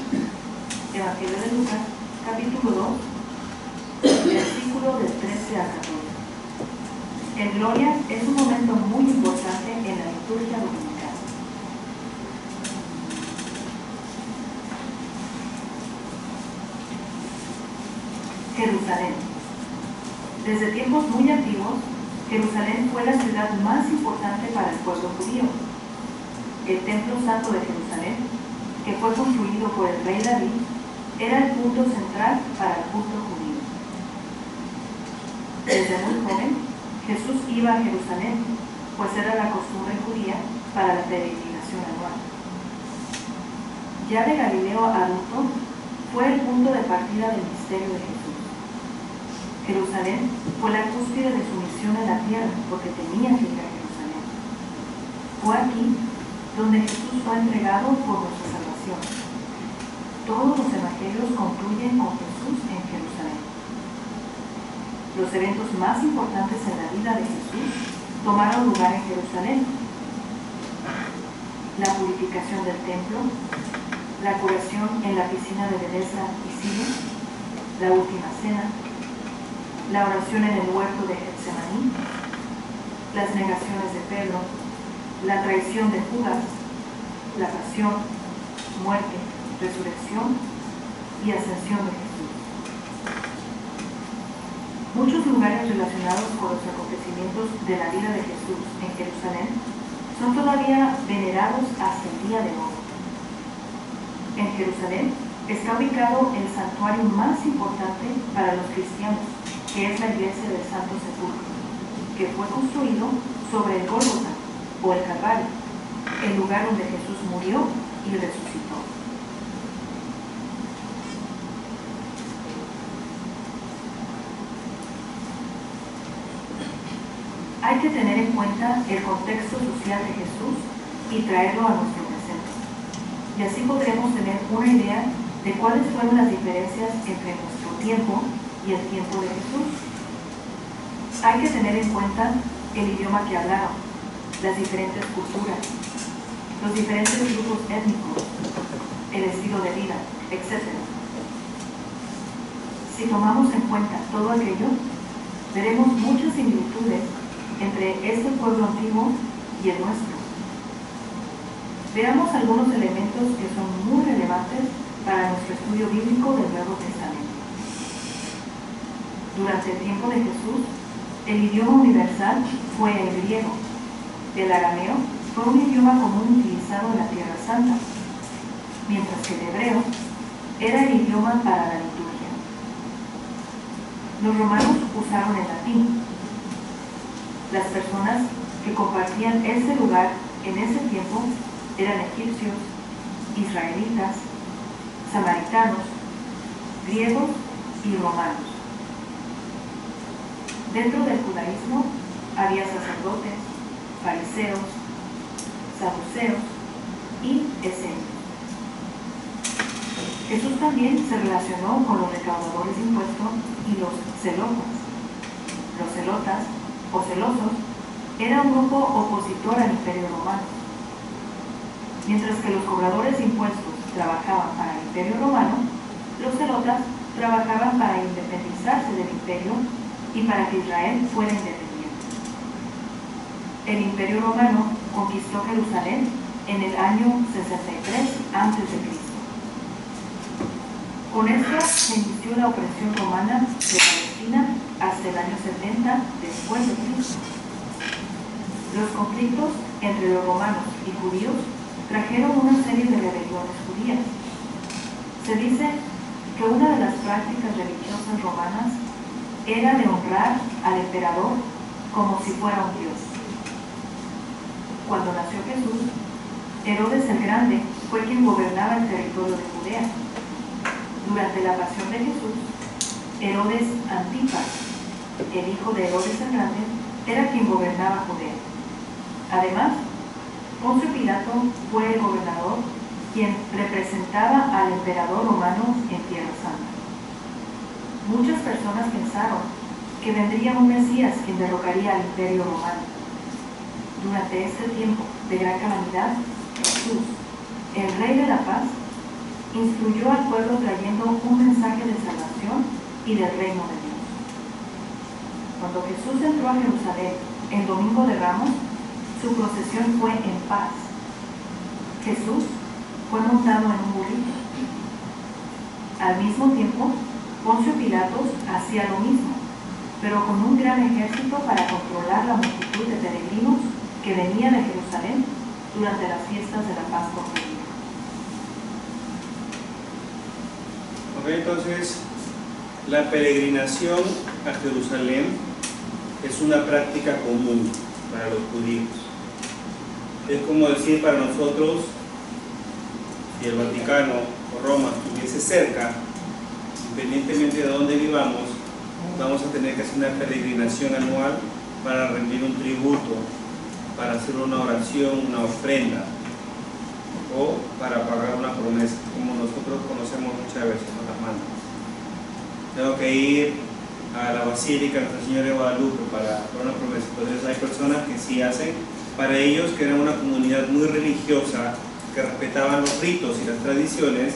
Evangelio de Lucas, capítulo 2, versículo del 13 al 14. El Gloria es un momento muy importante en la liturgia dominical. Jerusalén. Desde tiempos muy antiguos, Jerusalén fue la ciudad más importante para el pueblo judío. El templo santo de Jerusalén, que fue construido por el rey David, era el punto central para el culto judío. Desde muy joven, Jesús iba a Jerusalén, pues era la costumbre judía para la peregrinación anual. Ya de Galileo adulto, fue el punto de partida del misterio de Jesús. Jerusalén fue la cúspide de su misión en la tierra, porque tenía que ir a Jerusalén. Fue aquí donde Jesús fue entregado por nuestra salvación. Todos los evangelios concluyen con Jesús en Jerusalén. Los eventos más importantes en la vida de Jesús tomaron lugar en Jerusalén. La purificación del templo, la curación en la piscina de Bethesda y Silo, la última cena, la oración en el huerto de Getsemaní, las negaciones de Pedro, la traición de Judas, la pasión, muerte, resurrección y ascensión de Jesús. Muchos lugares relacionados con los acontecimientos de la vida de Jesús en Jerusalén son todavía venerados hasta el día de hoy. En Jerusalén está ubicado el santuario más importante para los cristianos, que es la iglesia del Santo Sepulcro, que fue construido sobre el Gólgota o el Calvario, el lugar donde Jesús murió y resucitó. Hay que tener en cuenta el contexto social de Jesús y traerlo a nuestro presente. Y así podremos tener una idea de cuáles fueron las diferencias entre nuestro tiempo y el tiempo de Jesús. Hay que tener en cuenta el idioma que hablaron, las diferentes culturas, los diferentes grupos étnicos, el estilo de vida, etc. Si tomamos en cuenta todo aquello, veremos muchas similitudes entre este pueblo antiguo y el nuestro. Veamos algunos elementos que son muy relevantes para nuestro estudio bíblico del Nuevo Testamento. Durante el tiempo de Jesús, el idioma universal fue el griego. El arameo fue un idioma común utilizado en la Tierra Santa, mientras que el hebreo era el idioma para la liturgia. Los romanos usaron el latín. Las personas que compartían ese lugar en ese tiempo eran egipcios, israelitas, samaritanos, griegos y romanos. Dentro del judaísmo había sacerdotes, fariseos, saduceos y esenios. Jesús también se relacionó con los recaudadores de impuestos y los celotas. Los celotas o celosos era un grupo opositor al Imperio Romano. Mientras que los cobradores de impuestos trabajaban para el Imperio Romano, los celotas trabajaban para independizarse del Imperio y para que Israel fuera independiente. El Imperio Romano conquistó Jerusalén en el año 63 a.C. Con esto se inició la opresión romana de Palestina hasta el año 70 después de Cristo. Los conflictos entre los romanos y judíos trajeron una serie de rebeliones judías. Se dice que una de las prácticas religiosas romanas era de honrar al emperador como si fuera un dios. Cuando nació Jesús, Herodes el Grande fue quien gobernaba el territorio de Judea. Durante la pasión de Jesús, Herodes Antipas, el hijo de Herodes el Grande, era quien gobernaba Judea. Además, Poncio Pilato fue el gobernador quien representaba al emperador romano en Tierra Santa. Muchas personas pensaron que vendría un Mesías quien derrocaría al imperio romano. Durante este tiempo de gran calamidad, Jesús, el Rey de la Paz, instruyó al pueblo trayendo un mensaje de salvación y del reino de Dios. Cuando Jesús entró a Jerusalén el domingo de Ramos, su procesión fue en paz. Jesús fue montado en un burrito. Al mismo tiempo, Poncio Pilatos hacía lo mismo, pero con un gran ejército para controlar la multitud de peregrinos que venían de Jerusalén durante las fiestas de la Pascua judía. Ok, entonces, la peregrinación a Jerusalén es una práctica común para los judíos. Es como decir para nosotros, si el Vaticano o Roma estuviese cerca, independientemente de dónde vivamos, vamos a tener que hacer una peregrinación anual para rendir un tributo, para hacer una oración, una ofrenda, o para pagar una promesa, como nosotros conocemos muchas veces, nos las mandan. Tengo que ir a la Basílica Nuestra Señora de Guadalupe para una promesa. Entonces hay personas que sí hacen. Para ellos, que eran una comunidad muy religiosa, que respetaban los ritos y las tradiciones,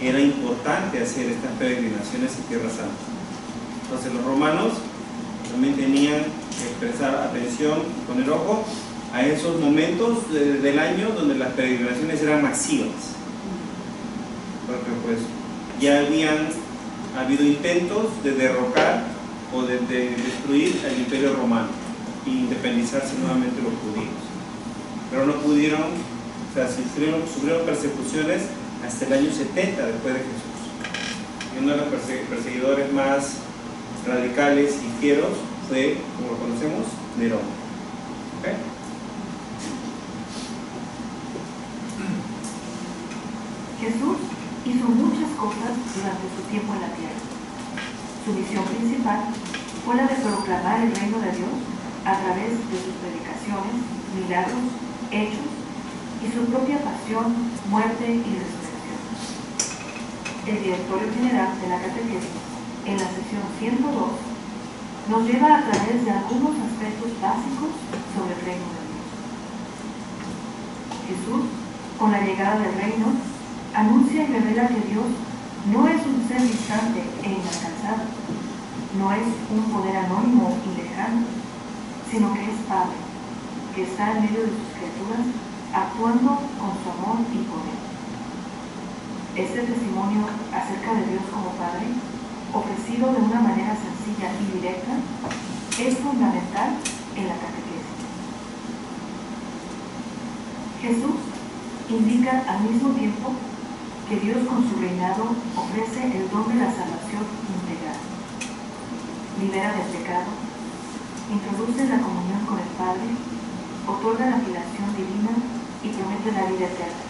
era importante hacer estas peregrinaciones en Tierra Santa. Entonces los romanos también tenían que prestar atención, poner ojo a esos momentos del año donde las peregrinaciones eran masivas, porque pues ya habían habido intentos de derrocar o de destruir el Imperio Romano e independizarse nuevamente los judíos, pero no pudieron, o sea, sufrieron persecuciones hasta el año 70 después de Jesús. Y uno de los perseguidores más radicales y fieros fue, como lo conocemos, Nerón. ¿Okay? Jesús hizo muchas cosas durante su tiempo en la tierra. Su misión principal fue la de proclamar el reino de Dios a través de sus predicaciones, milagros, hechos y su propia pasión, muerte y resurrección. El directorio general de la catequesis, en la sección 102, nos lleva a través de algunos aspectos básicos sobre el reino de Dios. Jesús, con la llegada del reino, anuncia y revela que Dios no es un ser distante e inalcanzable, no es un poder anónimo y lejano, sino que es Padre, que está en medio de sus criaturas, actuando con su amor y poder. Este testimonio acerca de Dios como Padre, ofrecido de una manera sencilla y directa, es fundamental en la catequesis. Jesús indica al mismo tiempo que Dios con su reinado ofrece el don de la salvación integral. Libera del pecado, introduce la comunión con el Padre, otorga la filiación divina y promete la vida eterna.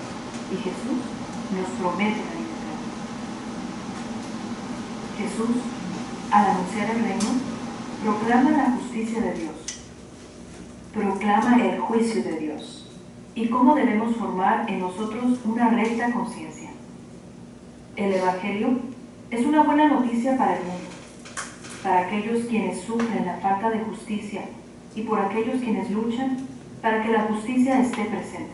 Y Jesús nos promete la vida eterna. Jesús, al anunciar el reino, proclama la justicia de Dios, proclama el juicio de Dios y cómo debemos formar en nosotros una recta conciencia. El Evangelio es una buena noticia para el mundo, para aquellos quienes sufren la falta de justicia y por aquellos quienes luchan para que la justicia esté presente,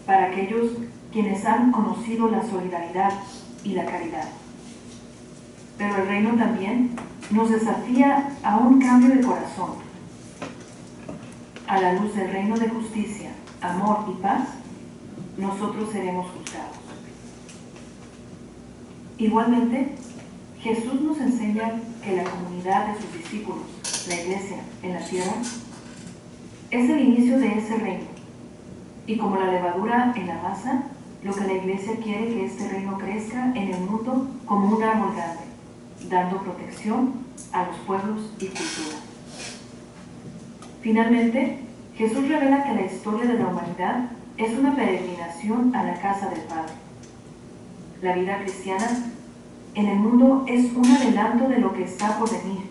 para aquellos quienes han conocido la solidaridad y la caridad. pero el reino también nos desafía a un cambio de corazón. A la luz del reino de justicia, amor y paz, nosotros seremos juzgados. Igualmente, Jesús nos enseña que la comunidad de sus discípulos, la iglesia en la tierra, es el inicio de ese reino. Y como la levadura en la masa, lo que la iglesia quiere que este reino crezca en el mundo como un árbol grande, dando protección a los pueblos y cultura. Finalmente, Jesús revela que la historia de la humanidad es una peregrinación a la casa del Padre. La vida cristiana en el mundo es un adelanto de lo que está por venir,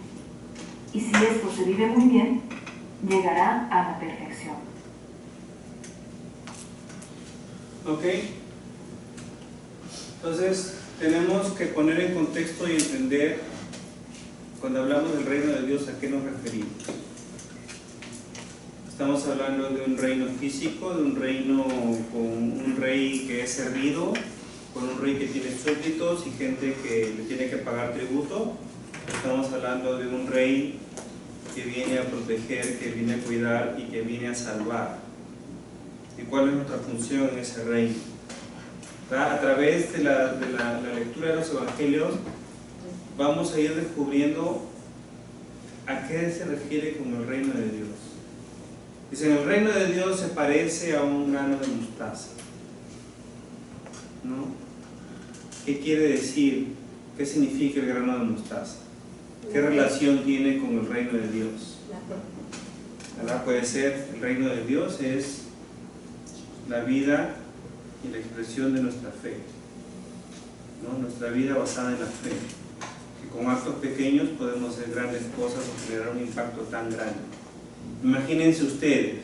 y si esto se vive muy bien, llegará a la perfección. Ok, entonces tenemos que poner en contexto y entender cuando hablamos del reino de Dios a qué nos referimos. Estamos hablando de un reino físico, de un reino con un rey que es servido, con un rey que tiene súbditos y gente que le tiene que pagar tributo. Estamos hablando de un rey que viene a proteger, que viene a cuidar y que viene a salvar. ¿Y cuál es nuestra función en ese reino? A través de la lectura de los evangelios vamos a ir descubriendo a qué se refiere con el reino de Dios. Dicen, el reino de Dios se parece a un grano de mostaza, ¿no? ¿Qué quiere decir? ¿Qué significa el grano de mostaza? ¿Qué relación tiene con el reino de Dios? ¿Verdad? Puede ser, el reino de Dios es la vida y la expresión de nuestra fe, ¿no? Nuestra vida basada en la fe, que con actos pequeños podemos hacer grandes cosas o generar un impacto tan grande. Imagínense ustedes,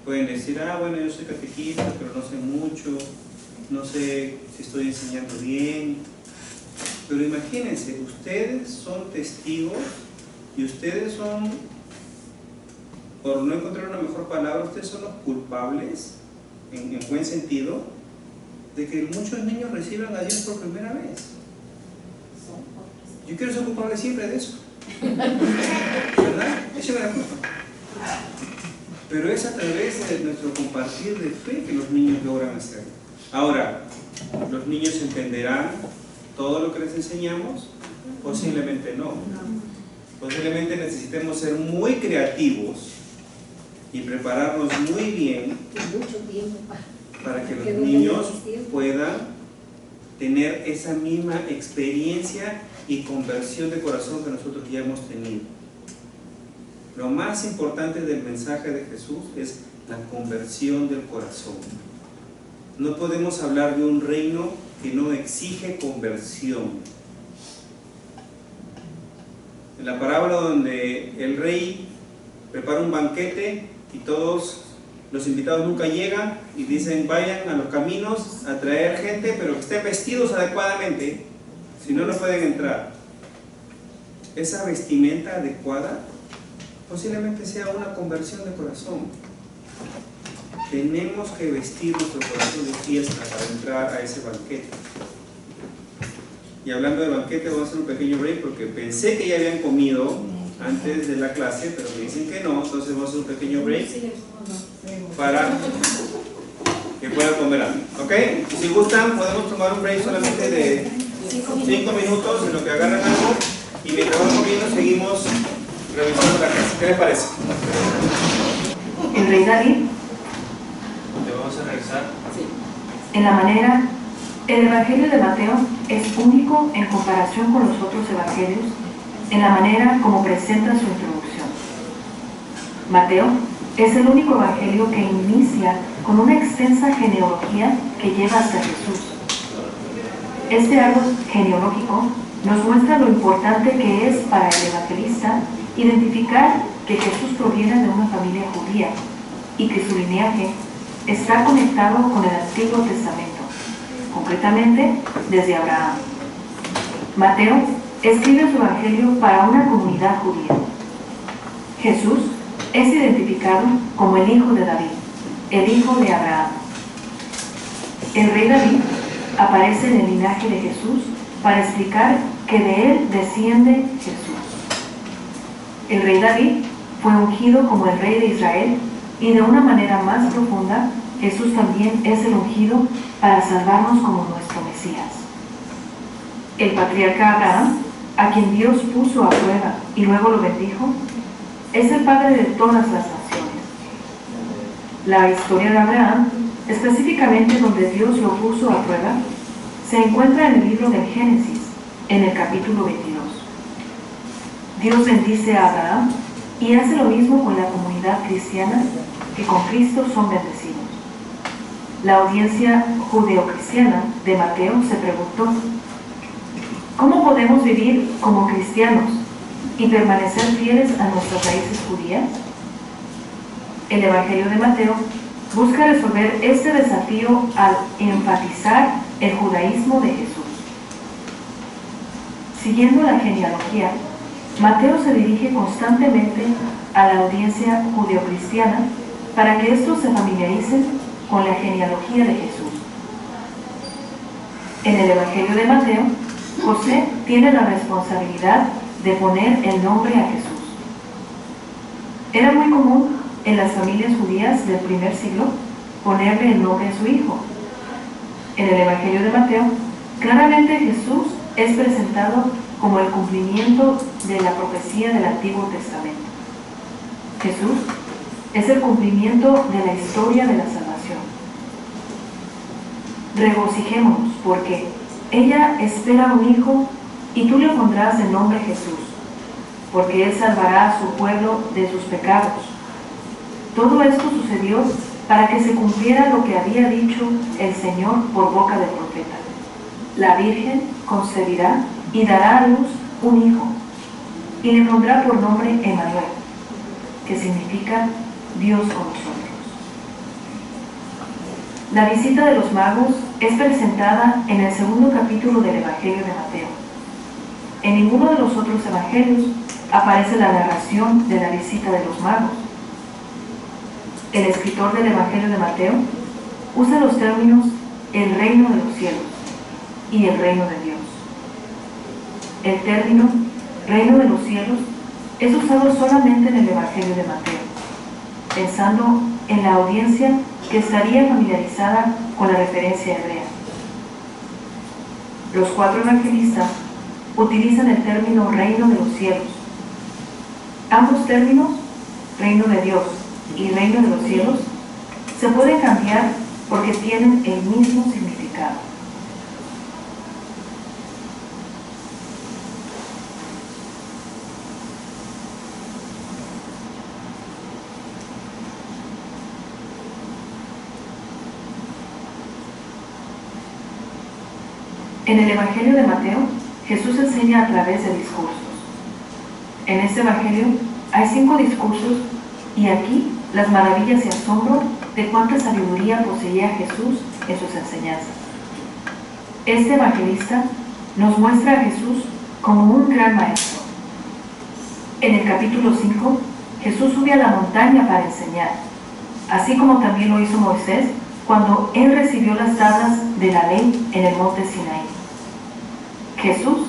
pueden decir, bueno, yo soy catequista, pero no sé mucho, no sé si estoy enseñando bien, pero imagínense, ustedes son testigos y ustedes son, por no encontrar una mejor palabra, ustedes son los culpables, en buen sentido, de que muchos niños reciban a Dios por primera vez. Yo quiero ser culpable siempre de eso, ¿verdad? Échame la culpa. Pero es a través de nuestro compartir de fe que los niños logran hacerlo. Ahora, ¿los niños entenderán todo lo que les enseñamos? Posiblemente no. Posiblemente necesitemos ser muy creativos y prepararnos muy bien para que los niños puedan tener esa misma experiencia y conversión de corazón que nosotros ya hemos tenido. Lo más importante del mensaje de Jesús es la conversión del corazón. No podemos hablar de un reino que no exige conversión. En la parábola donde el rey prepara un banquete y todos los invitados nunca llegan y dicen vayan a los caminos a traer gente, pero que estén vestidos adecuadamente, si no, no pueden entrar. Esa vestimenta adecuada posiblemente sea una conversión de corazón. Tenemos que vestir nuestro corazón de fiesta para entrar a ese banquete. Y hablando de banquete, vamos a hacer un pequeño break porque pensé que ya habían comido antes de la clase, pero me dicen que no, entonces vamos a hacer un pequeño break para que puedan comer algo. ¿Ok? Y si gustan, podemos tomar un break solamente de 5 minutos en lo que agarran algo y mientras vamos comiendo seguimos revisando la clase. ¿Qué les parece? El rey David, ¿Te vamos a revisar? en la manera, el Evangelio de Mateo es único en comparación con los otros evangelios en la manera como presenta su introducción. Mateo es el único evangelio que inicia con una extensa genealogía que lleva hasta Jesús. Este árbol genealógico nos muestra lo importante que es para el evangelista identificar que Jesús proviene de una familia judía y que su linaje está conectado con el Antiguo Testamento, concretamente desde Abraham. Mateo escribe su evangelio para una comunidad judía. Jesús es identificado como el hijo de David, el hijo de Abraham. El rey David aparece en el linaje de Jesús para explicar que de él desciende Jesús. El rey David fue ungido como el rey de Israel, y de una manera más profunda, Jesús también es el ungido para salvarnos como nuestro Mesías. El patriarca Abraham, a quien Dios puso a prueba y luego lo bendijo, es el padre de todas las naciones. La historia de Abraham, específicamente donde Dios lo puso a prueba, se encuentra en el libro del Génesis, en el capítulo 22. Dios bendice a Abraham y hace lo mismo con la comunidad cristiana, que con Cristo son bendecidos. La audiencia judeocristiana de Mateo se preguntó: ¿cómo podemos vivir como cristianos y permanecer fieles a nuestras raíces judías? El Evangelio de Mateo busca resolver este desafío al enfatizar el judaísmo de Jesús. Siguiendo la genealogía, Mateo se dirige constantemente a la audiencia judeocristiana para que estos se familiaricen con la genealogía de Jesús. En el Evangelio de Mateo, José tiene la responsabilidad de poner el nombre a Jesús. Era muy común en las familias judías del primer siglo ponerle el nombre a su hijo. En el Evangelio de Mateo, claramente Jesús es presentado como el cumplimiento de la profecía del Antiguo Testamento. Jesús es el cumplimiento de la historia de la salvación. Regocijémonos porque ella espera un hijo y tú le pondrás el nombre Jesús, porque él salvará a su pueblo de sus pecados. Todo esto sucedió para que se cumpliera lo que había dicho el Señor por boca del profeta: la Virgen concebirá y dará a luz un hijo, y le pondrá por nombre Emmanuel, que significa Dios con nosotros. La visita de los magos es presentada en el segundo capítulo del Evangelio de Mateo. En ninguno de los otros evangelios aparece la narración de la visita de los magos. El escritor del Evangelio de Mateo usa los términos el reino de los cielos y el reino de Dios. El término reino de los cielos es usado solamente en el Evangelio de Mateo, pensando en la audiencia que estaría familiarizada con la referencia hebrea. Los cuatro evangelistas utilizan el término reino de los cielos. Ambos términos, reino de Dios y reino de los cielos, se pueden cambiar porque tienen el mismo significado. En el Evangelio de Mateo, Jesús enseña a través de discursos. En este Evangelio hay 5 discursos y aquí las maravillas y asombro de cuánta sabiduría poseía Jesús en sus enseñanzas. Este evangelista nos muestra a Jesús como un gran maestro. En el capítulo 5, Jesús sube a la montaña para enseñar, así como también lo hizo Moisés cuando él recibió las tablas de la ley en el monte Sinaí. Jesús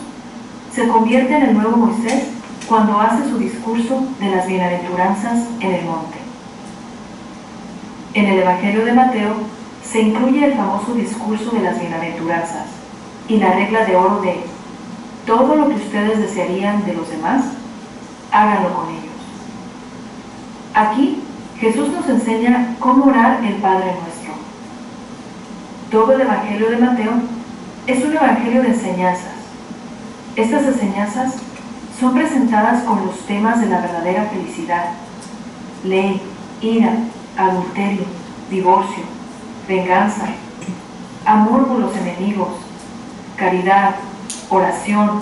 se convierte en el nuevo Moisés cuando hace su discurso de las bienaventuranzas en el monte. En el Evangelio de Mateo se incluye el famoso discurso de las bienaventuranzas y la regla de oro de todo lo que ustedes desearían de los demás, háganlo con ellos. Aquí Jesús nos enseña cómo orar el Padre Nuestro. Todo el Evangelio de Mateo es un evangelio de enseñanzas. Estas enseñanzas son presentadas con los temas de la verdadera felicidad: ley, ira, adulterio, divorcio, venganza, amor por los enemigos, caridad, oración,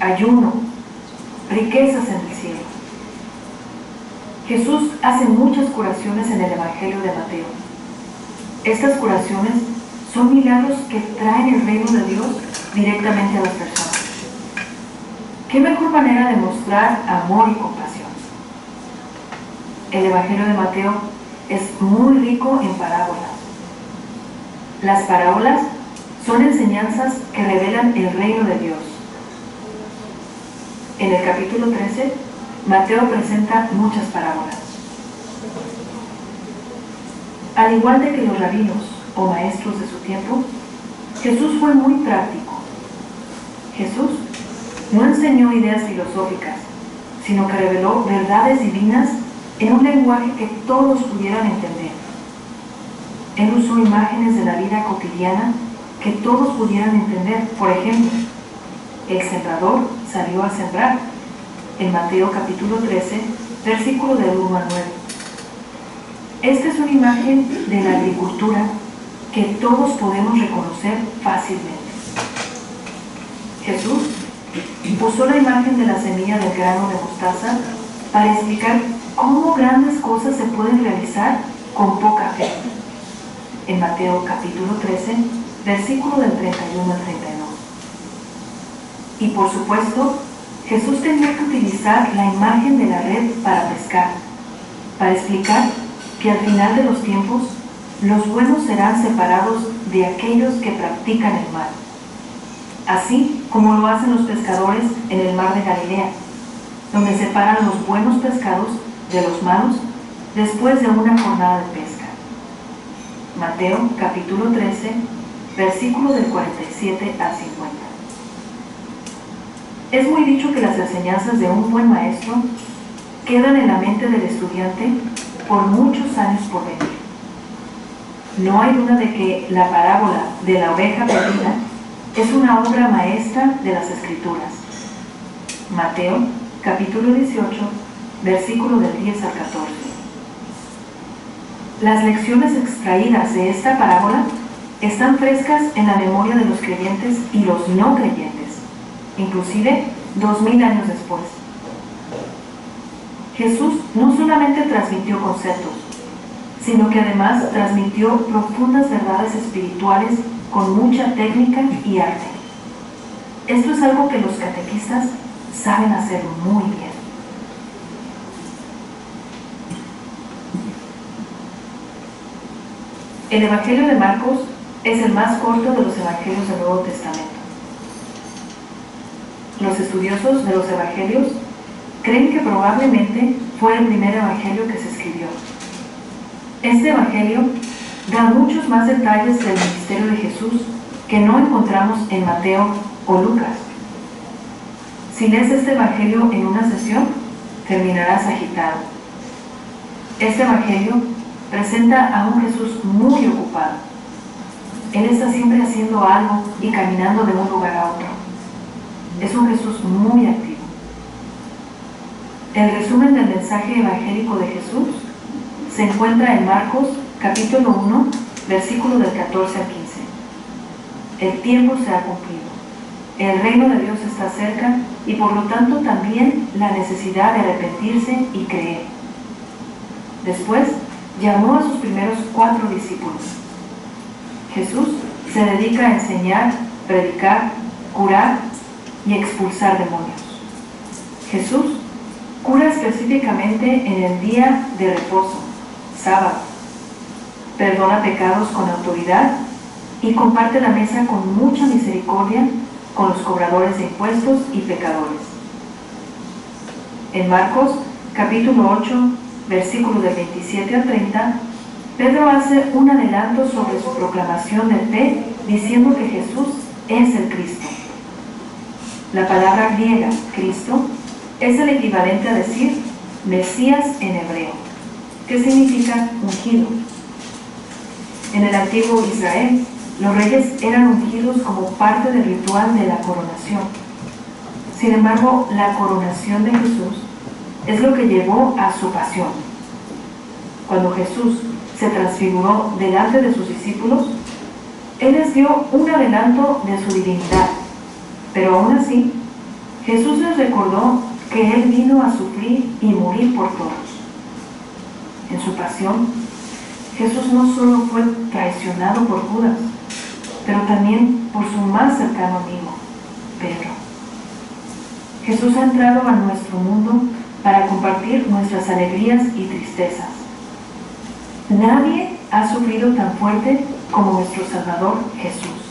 ayuno, riquezas en el cielo. Jesús hace muchas curaciones en el Evangelio de Mateo. Estas curaciones son milagros que traen el reino de Dios directamente a las personas. ¿Qué mejor manera de mostrar amor y compasión? El Evangelio de Mateo es muy rico en parábolas. Las parábolas son enseñanzas que revelan el reino de Dios. En el capítulo 13, Mateo presenta muchas parábolas. Al igual de que los rabinos o maestros de su tiempo, Jesús fue muy práctico. Jesús no enseñó ideas filosóficas, sino que reveló verdades divinas en un lenguaje que todos pudieran entender. Él usó imágenes de la vida cotidiana que todos pudieran entender. Por ejemplo, el sembrador salió a sembrar, en Mateo capítulo 13, versículo del 1 al 9. Esta es una imagen de la agricultura que todos podemos reconocer fácilmente. Jesús usó la imagen de la semilla del grano de mostaza para explicar cómo grandes cosas se pueden realizar con poca fe. En Mateo capítulo 13, versículo del 31 al 32. Y por supuesto, Jesús tenía que utilizar la imagen de la red para pescar, para explicar que al final de los tiempos, los buenos serán separados de aquellos que practican el mal, así como lo hacen los pescadores en el mar de Galilea, donde separan los buenos pescados de los malos después de una jornada de pesca. Mateo capítulo 13, versículo del 47 al 50. Es muy dicho que las enseñanzas de un buen maestro quedan en la mente del estudiante por muchos años por venir. No hay duda de que la parábola de la oveja perdida es una obra maestra de las Escrituras. Mateo capítulo 18, versículo del 10 al 14. Las lecciones extraídas de esta parábola están frescas en la memoria de los creyentes y los no creyentes, inclusive 2000 años después. Jesús no solamente transmitió conceptos, sino que además transmitió profundas verdades espirituales con mucha técnica y arte. Esto es algo que los catequistas saben hacer muy bien. El Evangelio de Marcos es el más corto de los evangelios del Nuevo Testamento. Los estudiosos de los evangelios creen que probablemente fue el primer evangelio que se escribió. Este evangelio da muchos más detalles del ministerio de Jesús que no encontramos en Mateo o Lucas. Si lees este evangelio en una sesión, terminarás agitado. Este evangelio presenta a un Jesús muy ocupado. Él está siempre haciendo algo y caminando de un lugar a otro. Es un Jesús muy activo. El resumen del mensaje evangélico de Jesús se encuentra en Marcos capítulo 1, versículo del 14 al 15. El tiempo se ha cumplido. El reino de Dios está cerca y por lo tanto también la necesidad de arrepentirse y creer. Después llamó a sus primeros 4 discípulos. Jesús se dedica a enseñar, predicar, curar y expulsar demonios. Jesús cura específicamente en el día de reposo, sábado. Perdona pecados con autoridad y comparte la mesa con mucha misericordia con los cobradores de impuestos y pecadores. En Marcos capítulo 8, versículos del 27 al 30, Pedro hace un adelanto sobre su proclamación de fe diciendo que Jesús es el Cristo. La palabra griega Cristo es el equivalente a decir Mesías en hebreo, que significa ungido. En el antiguo Israel, los reyes eran ungidos como parte del ritual de la coronación. Sin embargo, la coronación de Jesús es lo que llevó a su pasión. Cuando Jesús se transfiguró delante de sus discípulos, Él les dio un adelanto de su divinidad, pero aún así, Jesús les recordó que Él vino a sufrir y morir por todos. En su pasión, Jesús no solo fue traicionado por Judas, pero también por su más cercano amigo, Pedro. Jesús ha entrado a nuestro mundo para compartir nuestras alegrías y tristezas. Nadie ha sufrido tan fuerte como nuestro Salvador Jesús,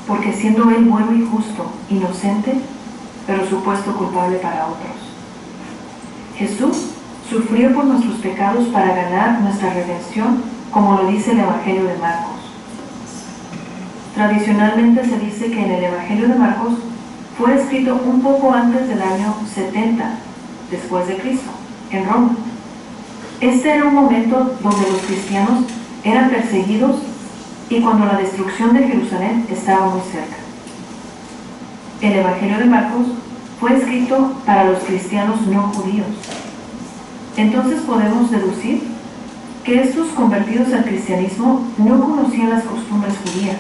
porque siendo Él bueno y justo, inocente, pero supuesto culpable para otros. Jesús sufrió por nuestros pecados para ganar nuestra redención, como lo dice el Evangelio de Marcos. Tradicionalmente se dice que en el Evangelio de Marcos fue escrito un poco antes del año 70 después de Cristo, en Roma. Este era un momento donde los cristianos eran perseguidos y cuando la destrucción de Jerusalén estaba muy cerca. El Evangelio de Marcos fue escrito para los cristianos no judíos. Entonces podemos deducir que estos convertidos al cristianismo no conocían las costumbres judías.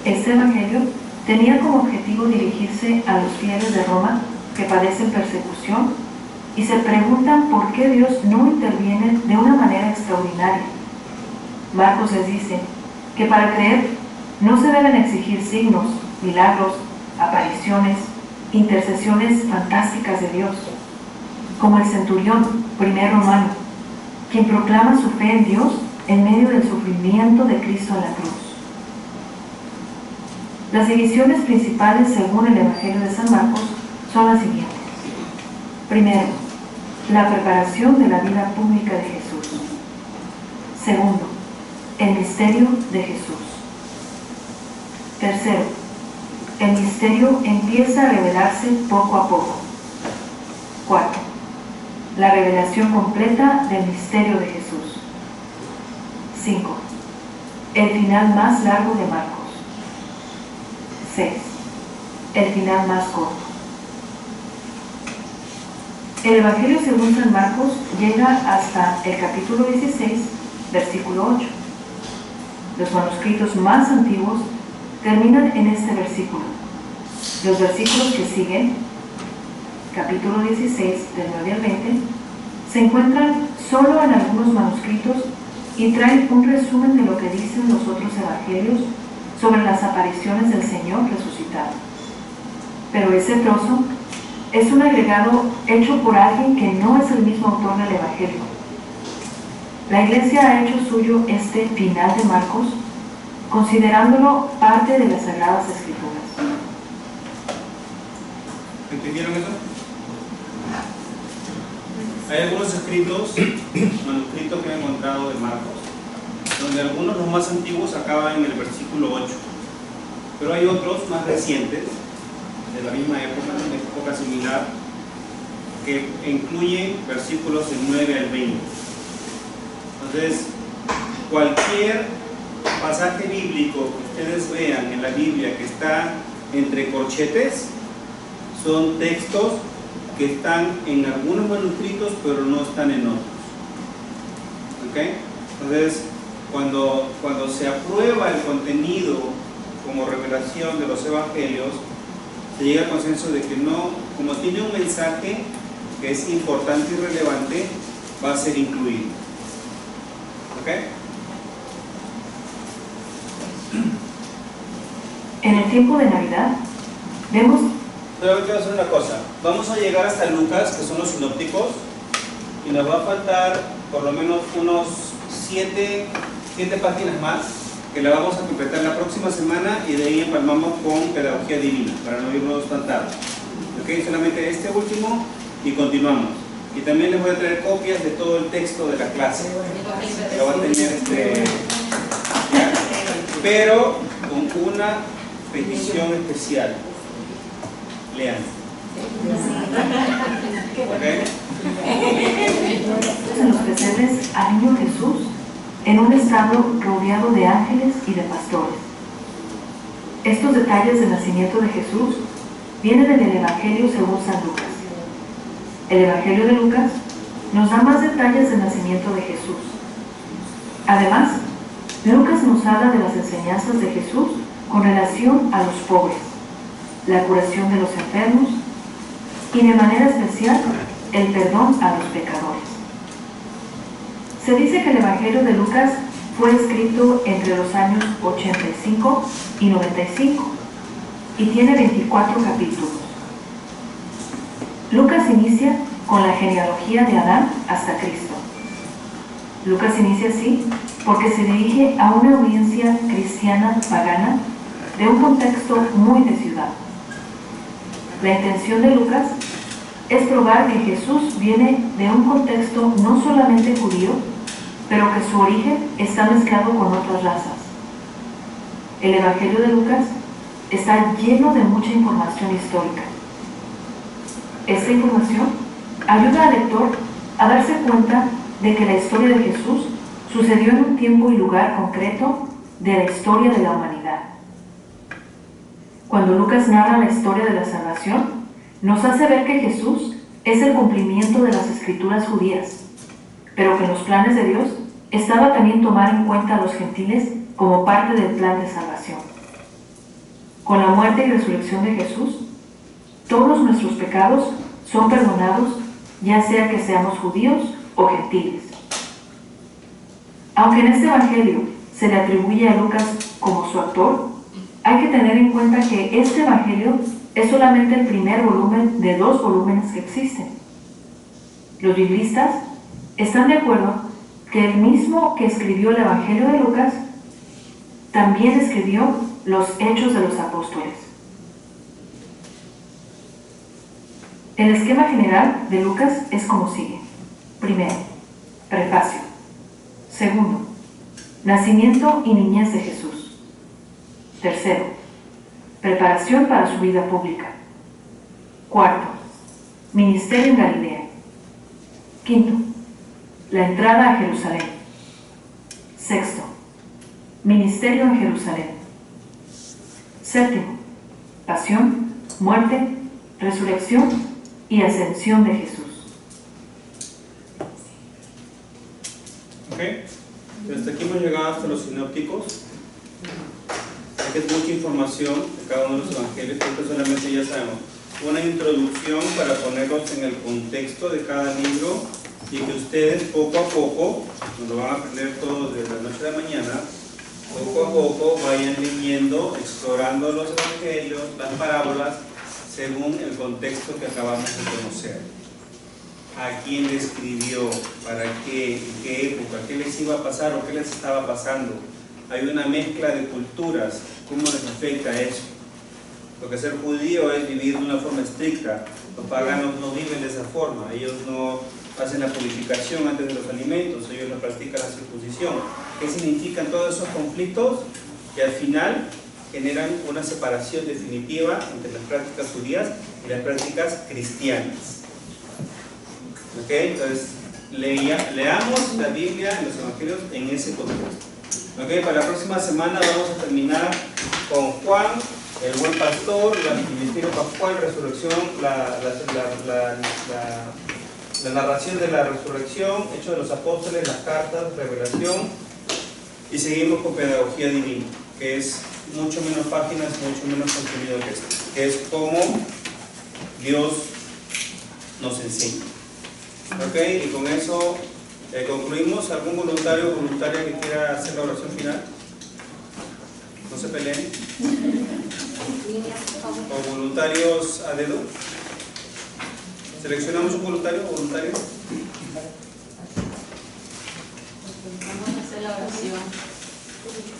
Este Evangelio tenía como objetivo dirigirse a los fieles de Roma que padecen persecución y se preguntan por qué Dios no interviene de una manera extraordinaria. Marcos les dice que para creer no se deben exigir signos, milagros, apariciones, intercesiones fantásticas de Dios, como el centurión, primer romano, quien proclama su fe en Dios en medio del sufrimiento de Cristo en la cruz. Las divisiones principales según el Evangelio de San Marcos son las siguientes. Primero, la preparación de la vida pública de Jesús. Segundo, el misterio de Jesús. Tercero, el misterio empieza a revelarse poco a poco. Cuarto, la revelación completa del misterio de Jesús. 5. El final más largo de Marcos. 6. El final más corto. El Evangelio según San Marcos llega hasta el capítulo 16, versículo 8. Los manuscritos más antiguos terminan en este versículo. Los versículos que siguen, capítulo 16, del 9 al 20, se encuentran solo en algunos manuscritos y traen un resumen de lo que dicen los otros evangelios sobre las apariciones del Señor resucitado. Pero ese trozo es un agregado hecho por alguien que no es el mismo autor del Evangelio. La Iglesia ha hecho suyo este final de Marcos, considerándolo parte de las Sagradas Escrituras. ¿Entendieron eso? Hay algunos escritos, manuscritos que he encontrado de Marcos, donde algunos, los más antiguos, acaban en el versículo 8, pero hay otros más recientes, de la misma época, de una época similar, que incluyen versículos del 9 al 20. Entonces, cualquier pasaje bíblico que ustedes vean en la Biblia que está entre corchetes, son textos que están en algunos manuscritos, pero no están en otros. ¿Ok? Entonces, cuando se aprueba el contenido como revelación de los evangelios, se llega al consenso de que no, como tiene un mensaje que es importante y relevante, va a ser incluido. ¿Ok? En el tiempo de Navidad, vemos... Pero quiero hacer una cosa. Vamos a llegar hasta Lucas, que son los sinópticos, y nos va a faltar por lo menos unos 7 páginas más, que la vamos a completar la próxima semana, y de ahí empalmamos con Pedagogía Divina, para no irnos tan tarde. ¿Ok? Solamente este último y continuamos. Y también les voy a traer copias de todo el texto de la clase. Lo van a tener ¿ya? Pero con una petición especial. Lean. ¿Ok? En los pesebres al niño Jesús en un establo rodeado de ángeles y de pastores. Estos detalles del nacimiento de Jesús vienen en el Evangelio según San Lucas. El Evangelio de Lucas nos da más detalles del nacimiento de Jesús. Además, Lucas nos habla de las enseñanzas de Jesús con relación a los pobres, la curación de los enfermos y de manera especial el perdón a los pecadores. Se dice que el Evangelio de Lucas fue escrito entre los años 85 y 95 y tiene 24 capítulos. Lucas inicia con la genealogía de Adán hasta Cristo. Lucas inicia así porque se dirige a una audiencia cristiana pagana de un contexto muy de ciudad. La intención de Lucas es probar que Jesús viene de un contexto no solamente judío, pero que su origen está mezclado con otras razas. El Evangelio de Lucas está lleno de mucha información histórica. Esta información ayuda al lector a darse cuenta de que la historia de Jesús sucedió en un tiempo y lugar concreto de la historia de la humanidad. Cuando Lucas narra la historia de la salvación, nos hace ver que Jesús es el cumplimiento de las escrituras judías, pero que en los planes de Dios estaba también tomar en cuenta a los gentiles como parte del plan de salvación. Con la muerte y resurrección de Jesús, todos nuestros pecados son perdonados, ya sea que seamos judíos o gentiles. Aunque en este Evangelio se le atribuye a Lucas como su autor, hay que tener en cuenta que este Evangelio es solamente el primer volumen de 2 volúmenes que existen. Los biblistas están de acuerdo que el mismo que escribió el Evangelio de Lucas también escribió los Hechos de los Apóstoles. El esquema general de Lucas es como sigue. Primero, prefacio. Segundo, nacimiento y niñez de Jesús. Tercero, preparación para su vida pública. Cuarto, ministerio en Galilea. Quinto, la entrada a Jerusalén. Sexto, ministerio en Jerusalén. Séptimo, pasión, muerte, resurrección y ascensión de Jesús. Ok, hasta aquí hemos llegado hasta los sinópticos. Aquí es mucha información de cada uno de los evangelios, porque solamente ya sabemos una introducción para ponerlos en el contexto de cada libro y que ustedes poco a poco, cuando van a aprender todo desde la noche a la mañana, poco a poco vayan leyendo, explorando los evangelios, las parábolas, según el contexto que acabamos de conocer. A quién le escribió, para qué, en qué época, qué les iba a pasar o qué les estaba pasando. Hay una mezcla de culturas, ¿cómo les afecta eso? Porque ser judío es vivir de una forma estricta. Los paganos no viven de esa forma, ellos no hacen la purificación antes de los alimentos, ellos no practican la circuncisión. ¿Qué significan todos esos conflictos? Que al final generan una separación definitiva entre las prácticas judías y las prácticas cristianas. ¿Ok? Entonces, leamos la Biblia en los evangelios en ese contexto. ¿Ok? Para la próxima semana vamos a terminar con Juan, el buen pastor, el ministerio pascual, resurrección, la narración de la resurrección, Hechos de los Apóstoles, las cartas, revelación, y seguimos con pedagogía divina, que es mucho menos páginas, mucho menos contenido que esto, que es como Dios nos enseña. Ok, y con eso concluimos. ¿Algún voluntario o voluntaria que quiera hacer la oración final? No se peleen. ¿O voluntarios a dedo? ¿Seleccionamos un voluntario o voluntario? Vamos a hacer la oración.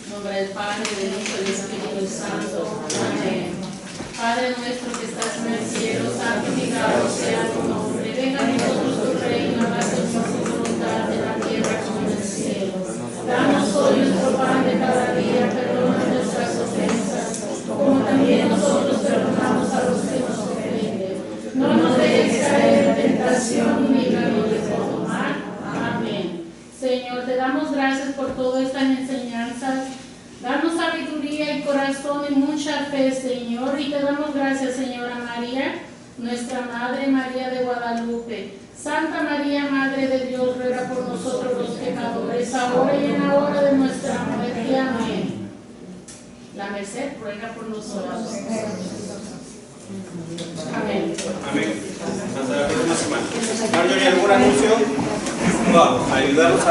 En nombre del Padre, del Hijo y del Espíritu Santo. Amén. Padre nuestro que estás en el cielo, santificado sea tu nombre. Venga a nosotros tu reino, hágase tu voluntad en la tierra como en el cielo. Danos hoy nuestro pan de cada día, perdona nuestras ofensas, como también nosotros perdonamos a los que nos ofenden. No nos dejes caer en tentación, ni líbranos de todo mal. Amén. Señor, te damos gracias por todas estas enseñanzas. Danos sabiduría y corazón y mucha fe, Señor. Y te damos gracias, Señora María, nuestra Madre María de Guadalupe. Santa María, Madre de Dios, ruega por nosotros los pecadores, ahora y en la hora de nuestra muerte. Amén. La merced ruega por nosotros. Amén. Amén. Hasta la próxima semana. ¿Hay algún anuncio? Vamos a ayudarnos a